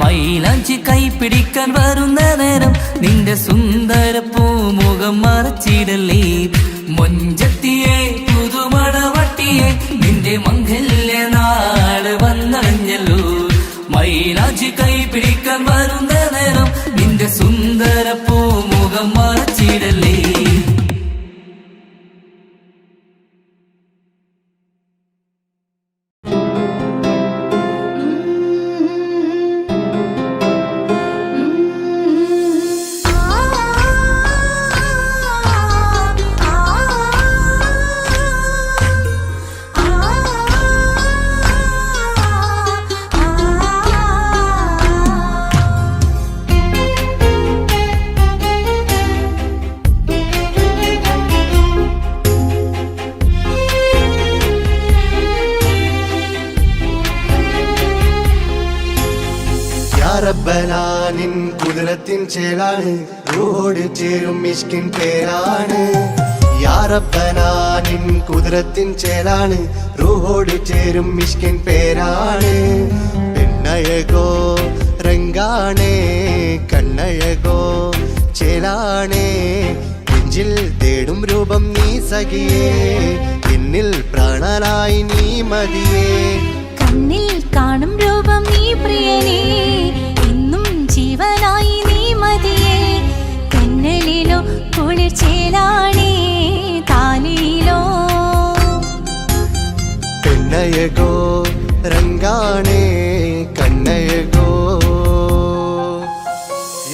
മൈലാഞ്ചി കൈ പിടിക്കാൻ വരുന്ന നേരം നിന്റെ സുന്ദര പൂമുഖം മറച്ചിടലേ മുഞ്ചത്തിയെ പുതുമണവട്ടിയെ നിന്റെ മംഗല്യ നാള് വന്നണഞ്ഞല്ലോ മൈലാഞ്ചി കൈ പിടിക്കാൻ വരുന്ന നേരം നിന്റെ സുന്ദര പൂമുഖം മറച്ചിടലേ റബ്ബനാനിൻ കുതിരത്തിൻ ചേലാണ് റൂഹോട് ചേരും മിഷ്കിൻ പേരാണ് യാ റബ്ബനാനിൻ കുതിരത്തിൻ ചേലാണ് റൂഹോട് ചേരും മിഷ്കിൻ പേരാണ് പെണ്ണഴകോ രംഗാണേ കണ്ണഴകോ ചേലാണേ നെഞ്ചിൽ തേടും രൂപം നീ സഖിയേ എന്നിൽ പ്രാണനായി നീ മതിയേ കണ്ണിൽ കാണും രൂപം നീ പ്രിയനേ ഇന്നും ജീവനായി നീ മതിയേ കണ്ണലിലോ കുളിർച്ചേലാണേ താലിയിലോ പെണ്ണഴകോ രംഗാണേ കണ്ണഴകോ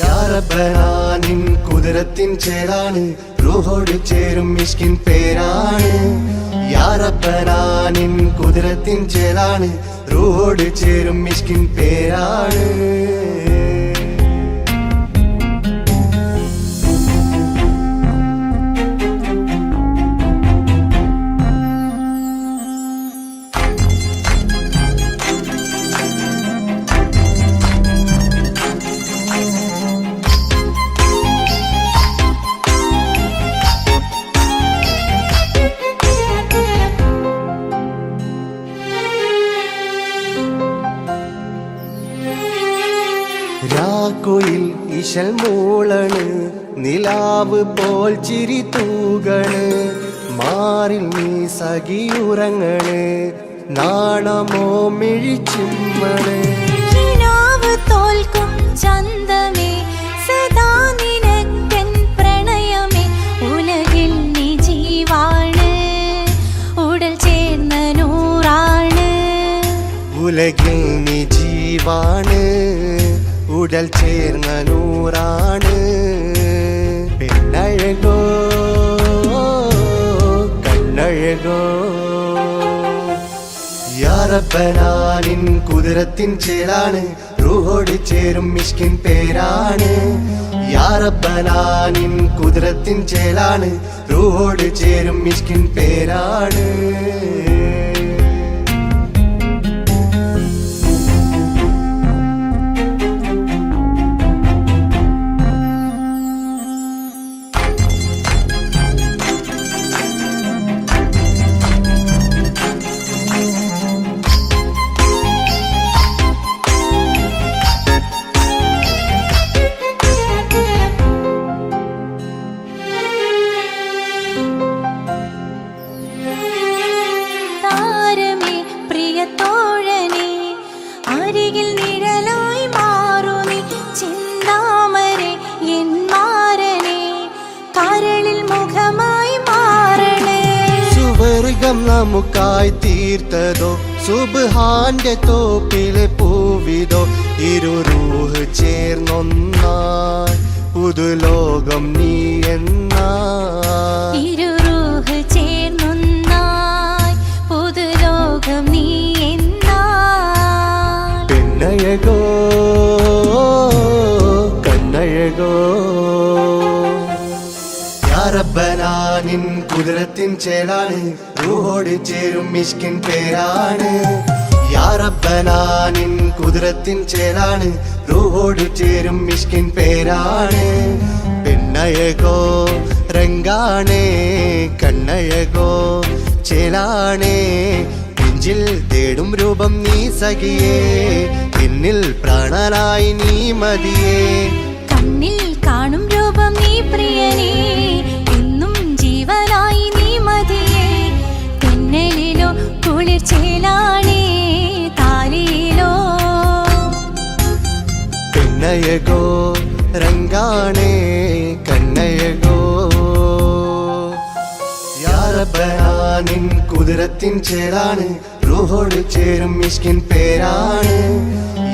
യാ റബ്ബനാനിൻ കുതിരത്തിൻ ചേലാണ് റൂഹോട് ചേരും മിഷ്കിൻ പേരാണ് യാ റബ്ബനാനിൻ കുതിരത്തിൻ ചേലാണ് റൂഹോട് ചേരും മിഷ്കിൻ പേരാണ് രാക്കുയിൽ ഇശൽ മൂളണ് നിലാവ് പോൽ ചിരി തൂകണ് മാറിൽ നീ സഖിയുറങ്ങണ് നാണമോ മിഴിച്ചുമ്മണ് കിനാവ് തോൽക്കും ചന്തമേ സദാ നിനക്കൻ പ്രണയമേ ഉലകിൽ നീ ജീവാണ് ഉടൽ ചേർന്ന നൂറാണ് ഉലകിൽ നീ ജീവാണ് ഉടൽ ചേർന്ന നൂറാണ് പെണ്ണഴകോ കണ്ണഴകോ യാ റബ്ബനാനിൻ കുതിരത്തിൻ ചേലാണ് റൂഹോട് ചേരും മിഷ്കിൻ പേരാണ് യാ റബ്ബനാനിൻ കുതിരത്തിൻ ചേലാണ് റൂഹോട് ചേരും മിഷ്കിൻ പേരാണ് സ്വർഗം നമുക്കായി തീർത്തതോ സുബ്ഹാന്റെ തോപ്പിലെ പൂവിതോ ഇരു റൂഹ് ചേർന്നൊന്നായി പുതുലോകം നീ എന്നായി ഇരു റൂഹ് ചേർന്നൊന്നായി പുതുലോകം നീ എന്നായി പെണ്ണഴകോ കണ്ണഴകോ യാ റബ്ബനാ നിൻ കുദ്റത്തിൻ ചേലാണ് റൂഹോട് ചേരും മിഷ്കിൻ പേരാണ് യാ റബ്ബനാ നിൻ കുദ്റത്തിൻ ചേലാണ് റൂഹോട് ചേരും മിഷ്കിൻ പേരാണ് പെണ്ണഴകോ രംഗാണേ കണ്ണഴകോ ചേലാണേ നെഞ്ചിൽ തേടും രൂപം നീ സഖിയേ എന്നിൽ പ്രാണനായി നീ മതിയേ കണ്ണിൽ കാണും രൂപം നീ പ്രിയനേ എന്നും ജീവനായി നീ മതിയേ തെന്നലിലോ കുളിർ ചേലാണേ താലിയിലോ പെണ്ണഴകോ രംഗാണേ കണ്ണഴകോ യാ റബ്ബനാ നിൻ കുദ്റത്തിൻ ചേലാണ് റൂഹോട് ചേരും മിഷ്കിൻ പേരാണ്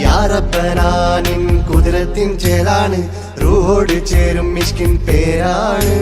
യാ റബ്ബനാ നിൻ കുദ്റത്തിൻ ചേലാണ് റൂഹോട് ചേരും മിഷ്കിൻ പേരാണ്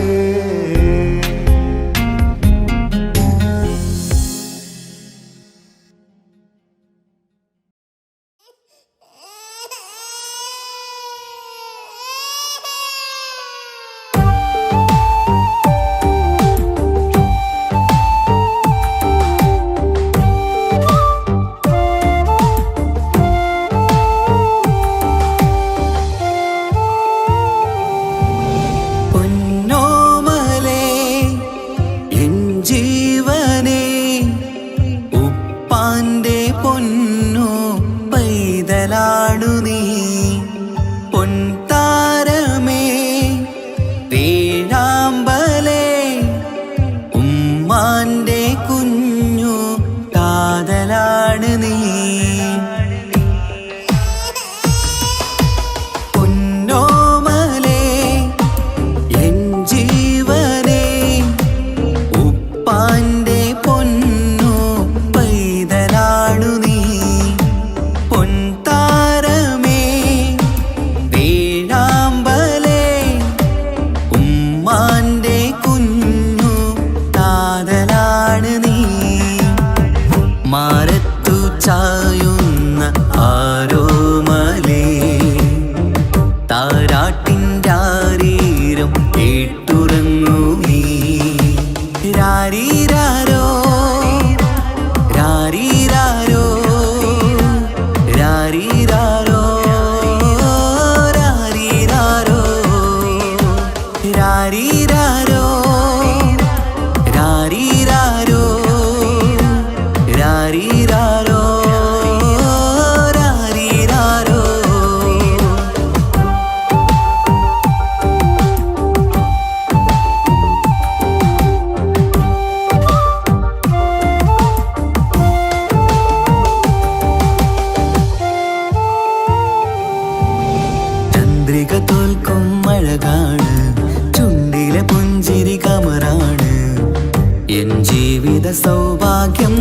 സൗഭാഗ്യം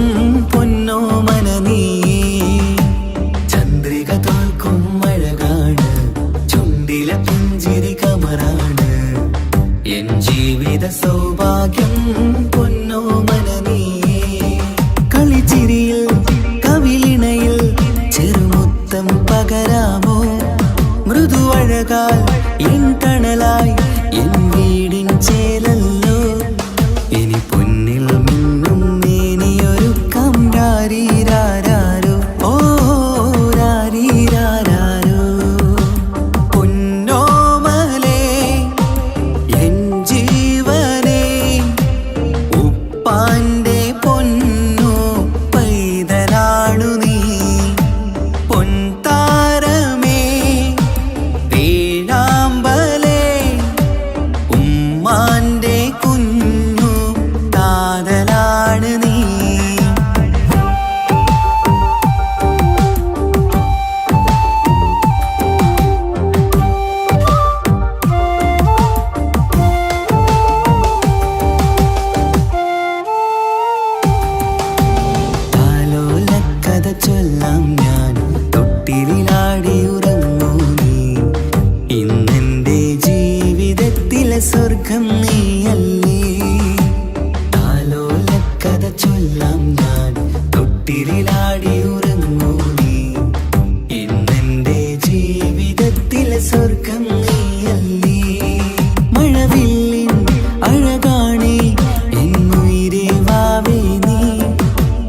പൊന്നോമന നീ ചന്ദ്രിക തോൽക്കും അഴകാണ് ചുണ്ടിലെ പുഞ്ചിരി കമറാണ് എൻ ജീവിത സൗഭാഗ്യം പൊന്നോമന നീ കളിച്ചിരിയിൽ കവിളിണയിൽ ചെറുമുത്തം പകരാമോ മൃദുവഴകാൽ എൻ തണലായി എൻ വീടിൻ ചേലല്ലോ ഇനി പൊന്നിൽ മിന്നും നീനിയൊരുക്ക ചൊല്ലാം ഞാൻ തൊട്ടിലാടി ഉറങ്ങൂ നീ ഇന്നെന്റെ ജീവിതത്തിലെ സ്വർഗം നീയല്ലേ മഴവില്ലിൻ അഴകാണേ എന്നുയിരേ വാവേ നീ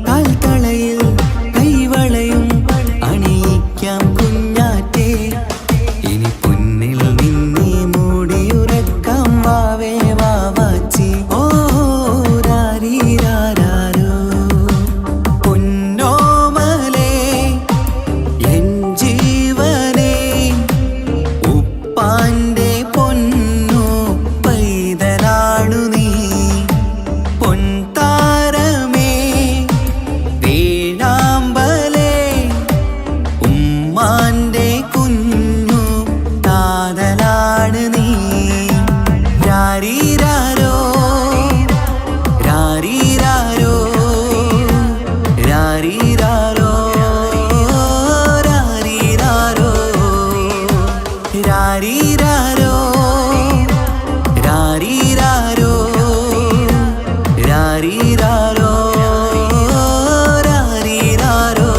കാൽത്തളയിൽ കൈവളയും അണിയിക്കാം കുഞ്ഞാറ്റേ ഇനി പൊന്നിൽ നിന്നെ മൂടിയുറക്കാം വാവേ വാവാച്ചി ഓ രാരീരാരോ പൊന്നോമലേ എൻ ജീവനേ ഉപ്പാന്റെ പൊന്നോ പൈതലാണു നീ പൊൻതാരമേ വേഴാമ്പലേ ഉമ്മാന്റെ കുഞ്ഞു കാതലാണ് നീ രാരീരാരോ രാരീരാരോ രാരീരാരോ രാരീരാരോ രാരീരാരോ രാരീരാരോ രാരീരാരോ രാരീരാരോ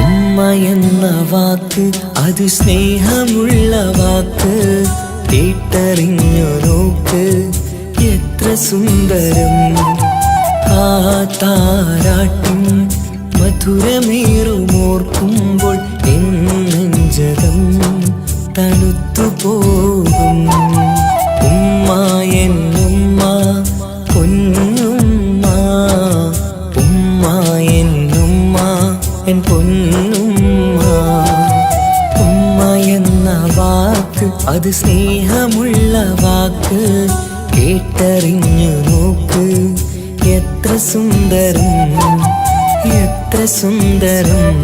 ഉമ്മ എന്ന വാക്ക് അത് സ്നേഹമുള്ള വാക്ക് കേട്ടറിഞ്ഞു നോക്ക് എത്ര സുന്ദരം ആ താരാട്ടും മധുരമേറുമോർക്കുമ്പോൾ എൻ നെഞ്ചകം തണുത്തു പോകും ഉമ്മ എന്നുമ്മ പൊന്നുമ്മ ഉമ്മ എന്നുമ്മ എൻ പൊന്നുമ്മ ഉമ്മ എന്ന വാക്ക് അത് സ്നേഹമുള്ള വാക്ക് കേട്ടറിഞ്ഞു നോക്ക് എത്ര സുന്ദരം എത്ര സുന്ദരം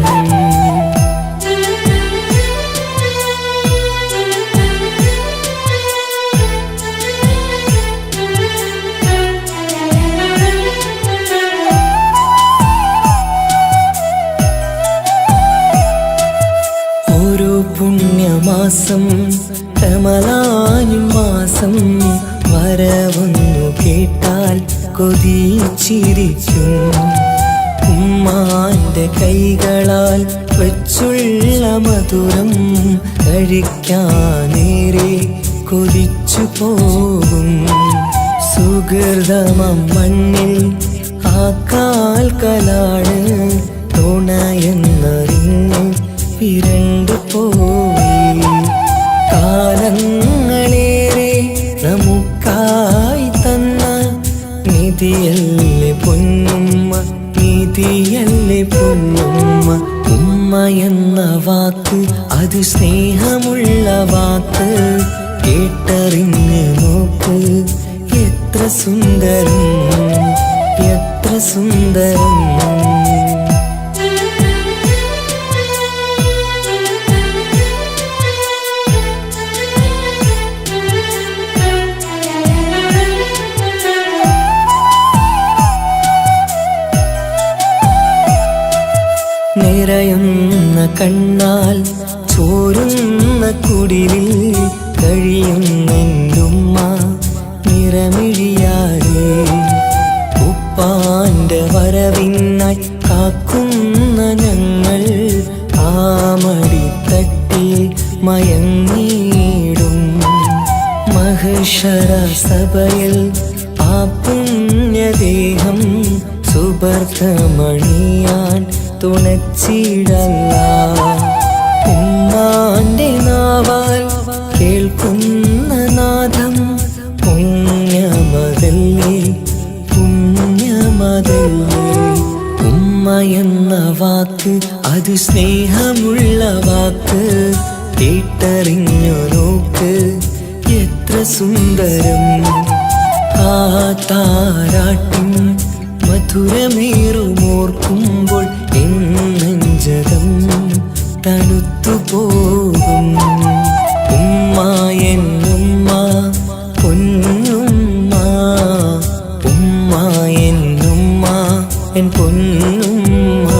ഓരോ പുണ്യമാസം റമളാൻ മാസം വരവൊന്നു കേട്ടാൽ കൊതിച്ചിരിക്കും ഉമ്മാന്റെ കൈകളാൽ വെച്ചുള്ള മധുരം കഴിക്കാനേറെ കൊതിച്ചു പോകും സുഹൃതമം മണ്ണിൽ ആ കാൽക്കലാണ് തുണയെന്നറിഞ്ഞ് പിരണ്ടു പോയി കാലങ്ങളേറെ നമുക്കായി തന്ന നിധിയല്ലേ പൊന്നുമ്മ നിധിയല്ലേ പൊന്നുമ്മ ഉമ്മ എന്ന വാക്ക് അത് സ്നേഹമുള്ള വാക്ക് കേട്ടറിഞ്ഞ് നോക്ക് എത്ര സുന്ദരം എത്ര സുന്ദരം നിറയുന്ന കണ്ണാൽ ചോരുന്ന കുടിലിൽ കഴിയുന്നെന്റുമ്മ നിറമിഴിയാതെ ഉപ്പാന്റെ വരവിനായി കാക്കുന്ന ഞങ്ങൾ ആ മടിത്തട്ടിൽ മയങ്ങിയിടും മഹ്ശറ സഭയിൽ ആ പുണ്യദേഹം സുബർദ്ധമണിയാൻ തുണച്ചിടല്ല ഉമ്മാന്റെ നാവാൽ കേൾക്കുന്ന നാദം പുണ്യമതല്ലേ പുണ്യമതല്ലേ ഉമ്മ എന്ന എന്ന വാക്ക് അത് സ്നേഹമുള്ള വാക്ക് കേട്ടറിഞ്ഞു നോക്ക് എത്ര സുന്ദരം ആ താരാട്ടിൻ മധുരമേറുമോർക്കുമ്പോൾ എൻ നെഞ്ചകം തണുത്തുപോകും ഉമ്മ എന്നുമ്മ പൊന്നുമ്മ ഉമ്മ എന്നുമ്മ എൻ പൊന്നുമ്മ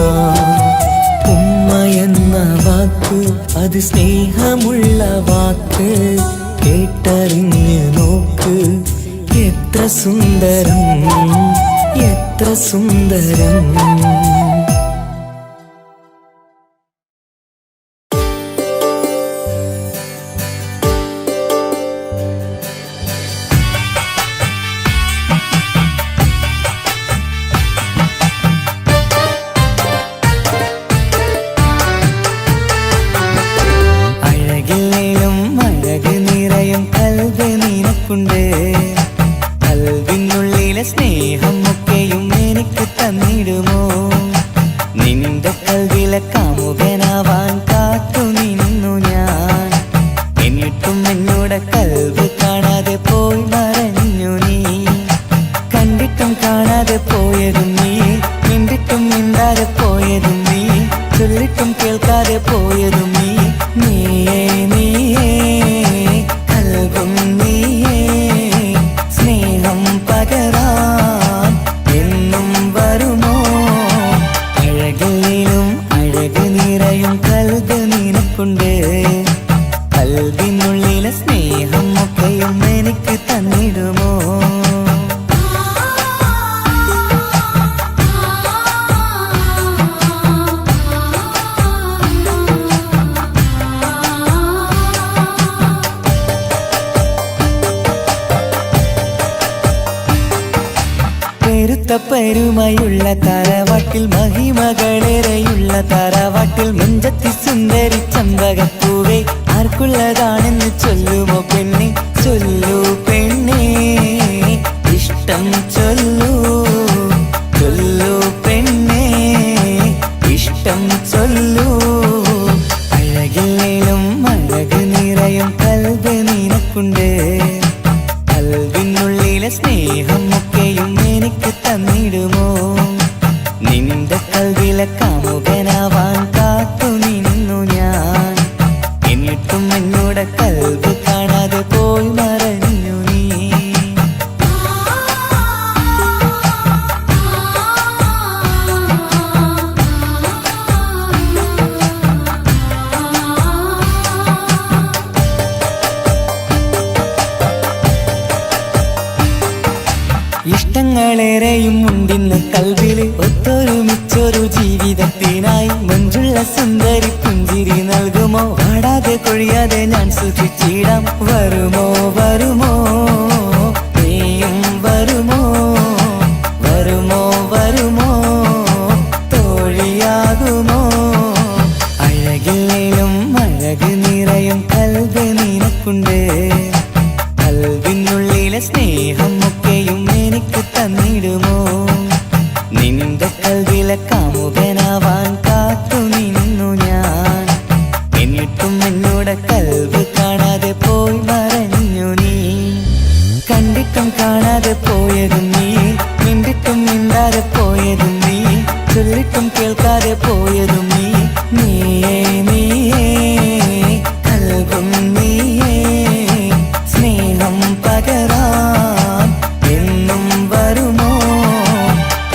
ഉമ്മ എന്ന വാക്ക് അത് സ്നേഹമുള്ള വാക്ക് കേട്ടറിഞ്ഞു നോക്ക് എത്ര സുന്ദരം എത്ര സുന്ദരം അഴകില്ലേലും അഴക് നിറയും കൽബ് നിനക്കുണ്ട് കൽബിനുള്ളിലെ സ്നേഹം ഒക്കെയും എനിക്ക് തന്നിടുമോ നിന്റെ കൽബിലെ കാമുകനാവാൻ കാത്തു നിന്നു ഞാൻ എന്നിട്ടും എന്നോട് കൽബ് കാണാതെ പോയി മറഞ്ഞു നീ കണ്ടിട്ടും കാണാതെ പോയതും നീ മിണ്ടിട്ടും മിണ്ടാതെ പോയതും നീ ചൊല്ലിട്ടും കേൾക്കാതെ പോയതും നീ നീയേ നീയേ കൽബും നീയേ സ്നേഹം പകരാൻ എന്നും വരുമോ അഴകിലും അഴക് നിറയും കൽബ് നിനക്കുണ്ട് കൽബിനുള്ളിലെ സ്നേഹം ഒക്കെയും എനിക്ക് തന്നിടുമോ പെരുമയുള്ള തറവാട്ടിൽ മഹിമകളേറെയുള്ള തറവാട്ടിൽ മുഞ്ചത്തി സുന്ദരി ചമ്പകപ്പൂവേ ആർക്കുള്ളതാണെന്ന് ചൊല്ലുമോ പെണ്ണെ ചൊല്ലൂ പെണ്ണേ ഇഷ്ടം ചൊല്ലൂ ചൊല്ലൂ പെണ്ണേ ഇഷ്ടം ചൊല്ലൂ അഴകില്ലേലും അഴക് നിറയും കൽബ് നിനക്കുണ്ട് കൽബിനുള്ളിലെ സ്നേഹം ഒക്കെയും എനിക്ക് തന്നിടുമോ നിന്റെ കൽബിലെ കാമുകനാവാൻ കാത്തു നിന്നു ഞാൻ എന്നിട്ടും എന്നോട് കൽബ് കാണാതെ പോയി മറഞ്ഞു നീ ഇഷ്ടങ്ങളേറെയും ഉണ്ടിന്ന് കൽവില് ഒത്തൊരുമിച്ചൊരു ജീവിതത്തിനായി മഞ്ചുള്ള സുന്ദരി പുഞ്ചിരി നൽകുമോ വാടാതെ കൊഴിയാതെ ഞാൻ സൂക്ഷിച്ചിടാം വരുമോ വരുമോ നീയും വരുമോ വരുമോ വരുമോ തോഴിയാകുമോ അഴകില്ലേലും അഴക് നിറയും കൽബ് നിനക്കുണ്ട് കൽബിനുള്ളിലെ സ്നേഹം ഒക്കെയും എനിക്ക് തന്നിടുമോ നിന്റെ കൽബിലെ കാമുകനാവാൻ കാത്തു നിന്നു ഞാൻ എന്നിട്ടും എന്നോട് കൽബ് കാണാതെ പോയി മറഞ്ഞു നീ കണ്ടിട്ടും കാണാതെ പോയതും നീ മിണ്ടിട്ടും മിണ്ടാതെ പോയതും നീ ചൊല്ലിട്ടും കേൾക്കാതെ പോയതും നീ നീയേ നീയേ കൽബും നീയേ സ്നേഹം പകരാൻ എന്നും വരുമോ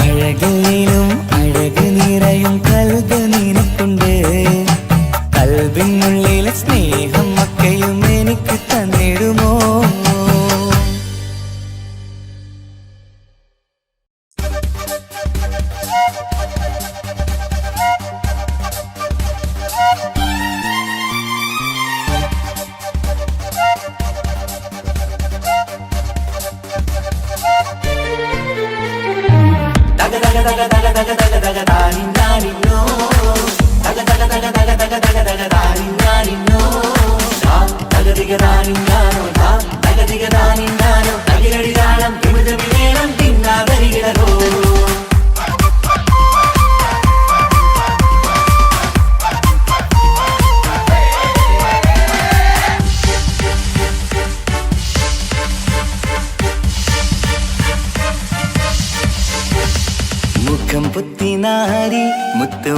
അഴകിലും അഴക് നിറയും കൽബ് നിനക്കുണ്ട് കൽബിനുള്ളിലെ സ്നേഹം ഒക്കെയും എനിക്ക് തന്നിടുമോ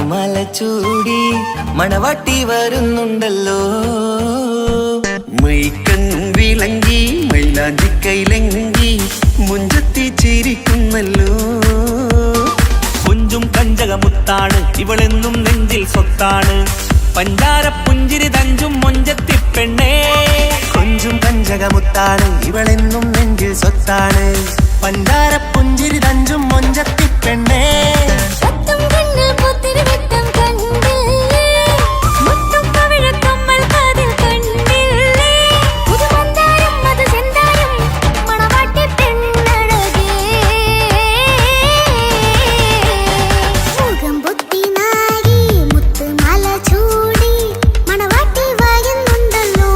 പുതുമല ചൂടി മണവാട്ടി വരുന്നുണ്ടല്ലോ. മൈക്കണ്ണും വിളങ്ങി മൈലാഞ്ചി കൈലങ്കി മുഞ്ചത്തി ചിരിക്കുന്നല്ലോ. കുഞ്ചും കഞ്ചകമുത്താണ് ഇവളെന്നും നെഞ്ചിൽ സ്വത്താണ്. പഞ്ചാര പുഞ്ചിരി തഞ്ചും മൊഞ്ചത്തി പെണ്ണേ. കൊഞ്ചും കഞ്ചകമുത്താണ് ഇവളെന്നും നെഞ്ചിൽ സ്വത്താണ്. പഞ്ചാര പുഞ്ചിരി തഞ്ചും മൊഞ്ചത്തി പെണ്ണേ. സത്തം കണ്ണിൽ പുത്തിരി വെട്ടം കണ്ടില്ലേ, മുത്തും പവിഴക്കമ്മൽ കാതിൽ കണ്ടില്ലേ, പുതുമന്ദാരം അത് ചെന്താരം മണവാട്ടി പെണ്ണഴകേ. മുഖം പൊത്തി നാരി മുത്ത് മല ചൂടി മണവാട്ടി വായുന്നുണ്ടല്ലോ.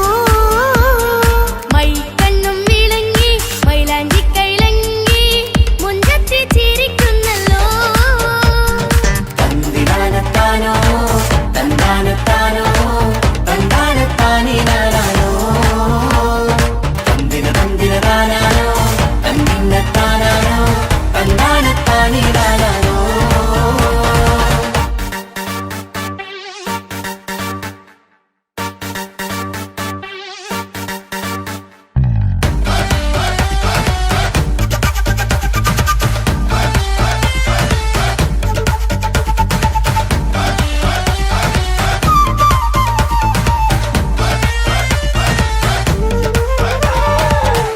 മൈക്കണ്ണും വിളങ്ങി മൈലാഞ്ചി കൈലങ്കി മുഞ്ചത്തി ചിരിക്കുന്നല്ലോ. തന്തിനാനത്താനോ തന്താനത്താനോ തന്താനത്താനിനാനോ തന്തിന തന്തിനതാനാനോ തന്തിന്നത്താനാനോ തന്താനത്താനിനാനോ.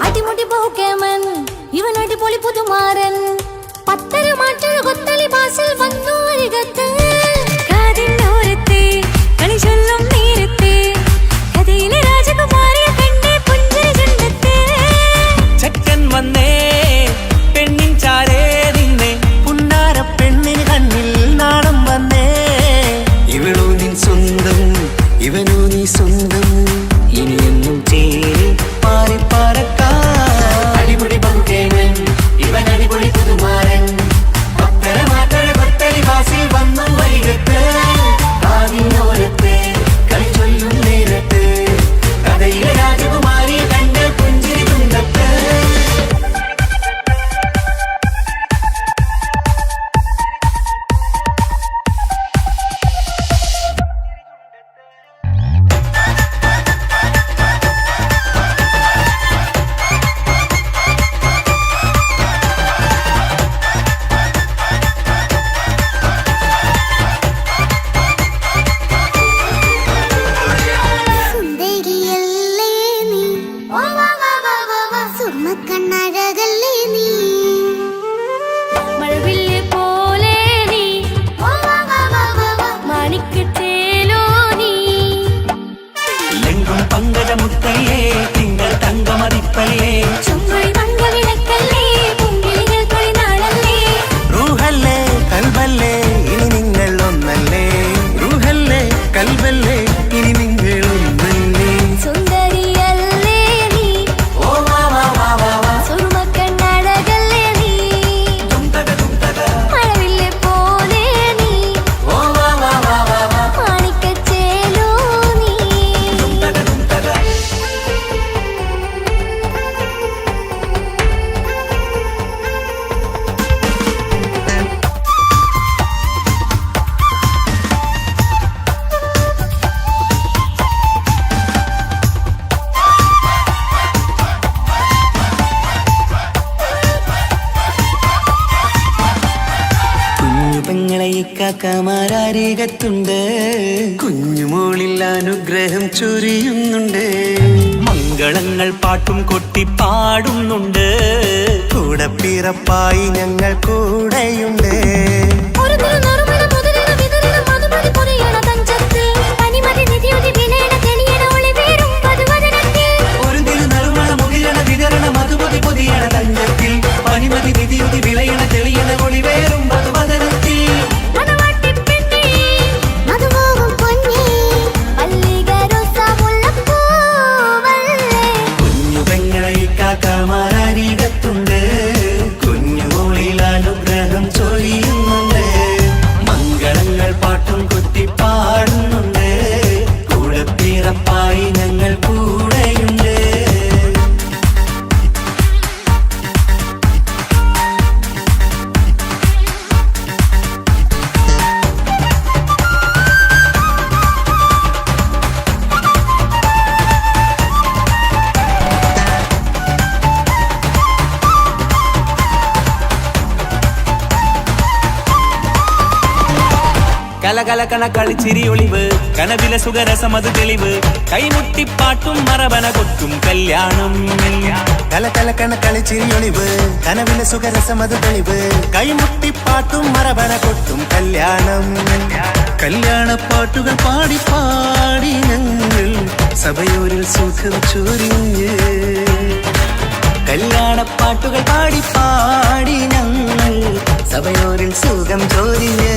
അടിമുടി പോകേമൻ ഇവൻ അടിപൊളി പുതുമാരൻ. പത്തര മാറ്റൊരു കൊത്തളി ബാസിൽ വന്നു അരികത്ത്. കാതിന്നോരത്തെ കളി ചൊല്ലും നേരത്തെ കഥയിലെ രാജകുമാരിയെ കണ്ടേ പുഞ്ചിരി ചുണ്ടത്തെ. ചെക്കൻ വന്നേ പെണ്ണിൻ ചാരേ നിന്നെ. പുന്നാര പെണ്ണിന് കണ്ണിൽ നാണം വന്നേ. ഇവളോ നിൻ സ്വന്തം ഇവനോ നീ സ്വന്തം. ഇനിയെന്നും ചേരി മാറി പറക്കാം. അടിപൊളി ബഹുകേമൻ ഇവൻ അടിപൊളി പുതുമാരൻ. പത്തര മാറ്റഴ കൊത്തലി ബാസിൽ വന്നു വൈകത്ത്. ആദിനോരത്ത് കളി ചൊല്ലും നേരത്ത് കഥയിലെ രാജകുമാരിയെ കണ്ട് പുഞ്ചിരി തുണ്ടത്ത്. സുന്ദരിയല്ലേ നീ, സുർമ്മക്കണ്ണഴകല്ലേ നീ, മഴവില്ല് പോലെ നീ, മാണിക്കച്ചേലോ നീ. ലെങ്കും പങ്കജമുത്തല്ലേ തിങ്കൾ തങ്കമതിപ്പല്ലേ. ചുങ്കുഴി മംഗവിളക്കല്ലേ, പൂങ്കിളികൾ തൊഴിനാളല്ലേ. റൂഹല്ലേ കൽബല്ലേ ഇനി നിങ്ങൾ ഒന്നല്ലേ. റൂഹല്ലേ കൽബല്ലേ ഇനി നിങ്ങൾ ഒന്നല്ലേ. സുന്ദരിയല്ലേ നീ, സുർമ്മക്കണ്ണഴകല്ലേ നീ, മഴവില്ല് പോലെ നീ, മാണിക്കച്ചേലോ നീ. കുഞ്ഞു പെങ്ങളെ ഇക്കാക്കമാരരികത്തുണ്ട്. കുഞ്ഞുമോളിൽ അനുഗ്രഹം ചൊരിയുന്നുണ്ട്. മംഗളങ്ങൾ പാട്ടും കൊട്ടി പാടുന്നുണ്ട്. കൂടെ പിറപ്പായി ഞങ്ങൾ കൂടെയുണ്ട്. ഒരു തിരുനറുമണ മുതലിന വിതറിന മധുമതി പൊതിയണ തഞ്ചത്തിൽ, പനിമതി നിധിയുതി വിനയണ തെളിയണ ഒളിവേറും പതുവദനത്തിൽ. ഒരു തിരുനറുമണ മുകിരണ വിതരണ മധുമതി പൊതിയണ തഞ്ചത്തിൽ. പനിമതി നിധിയുതി വിളയണ തെളിയണ ഒളിവേറും മധുവദനത്തിൽ. മണവാട്ടി പെണ്ണേ, മധുമോഹം പൊന്നേ, മല്ലികരോസ മുല്ലപ്പൂവല്ലേ. കുഞ്ഞു പെങ്ങളെ ഇക്കാക്കമാരരികത്തുണ്ട്. കുഞ്ഞുമോളിൽ അനുഗ്രഹം ചൊരിയുന്നുണ്ട്. കലകലക്കണ കളിച്ചിരി ഒളിവ് കനവിലെ സുഖരസമത് തെളിവ് കൈമുട്ടിപ്പാട്ടും മറവന കൊട്ടും കല്യാണം കലകലക്കണ കളിച്ചിരി ഒളിവ് കനവിലെ സുഖരസമത് തെളിവ് കൈമുട്ടിപ്പാട്ടും മറവന കൊട്ടും കല്യാണം കല്യാണപ്പാട്ടുകൾ പാടി പാടി ഞങ്ങൾ സഭയോരിൽ സുഖം ചൊരിഞ്ഞ് കല്യാണപ്പാട്ടുകൾ പാടി പാടി ഞങ്ങൾ സഭയോരിൽ സുഖം ചോരിഞ്ഞ്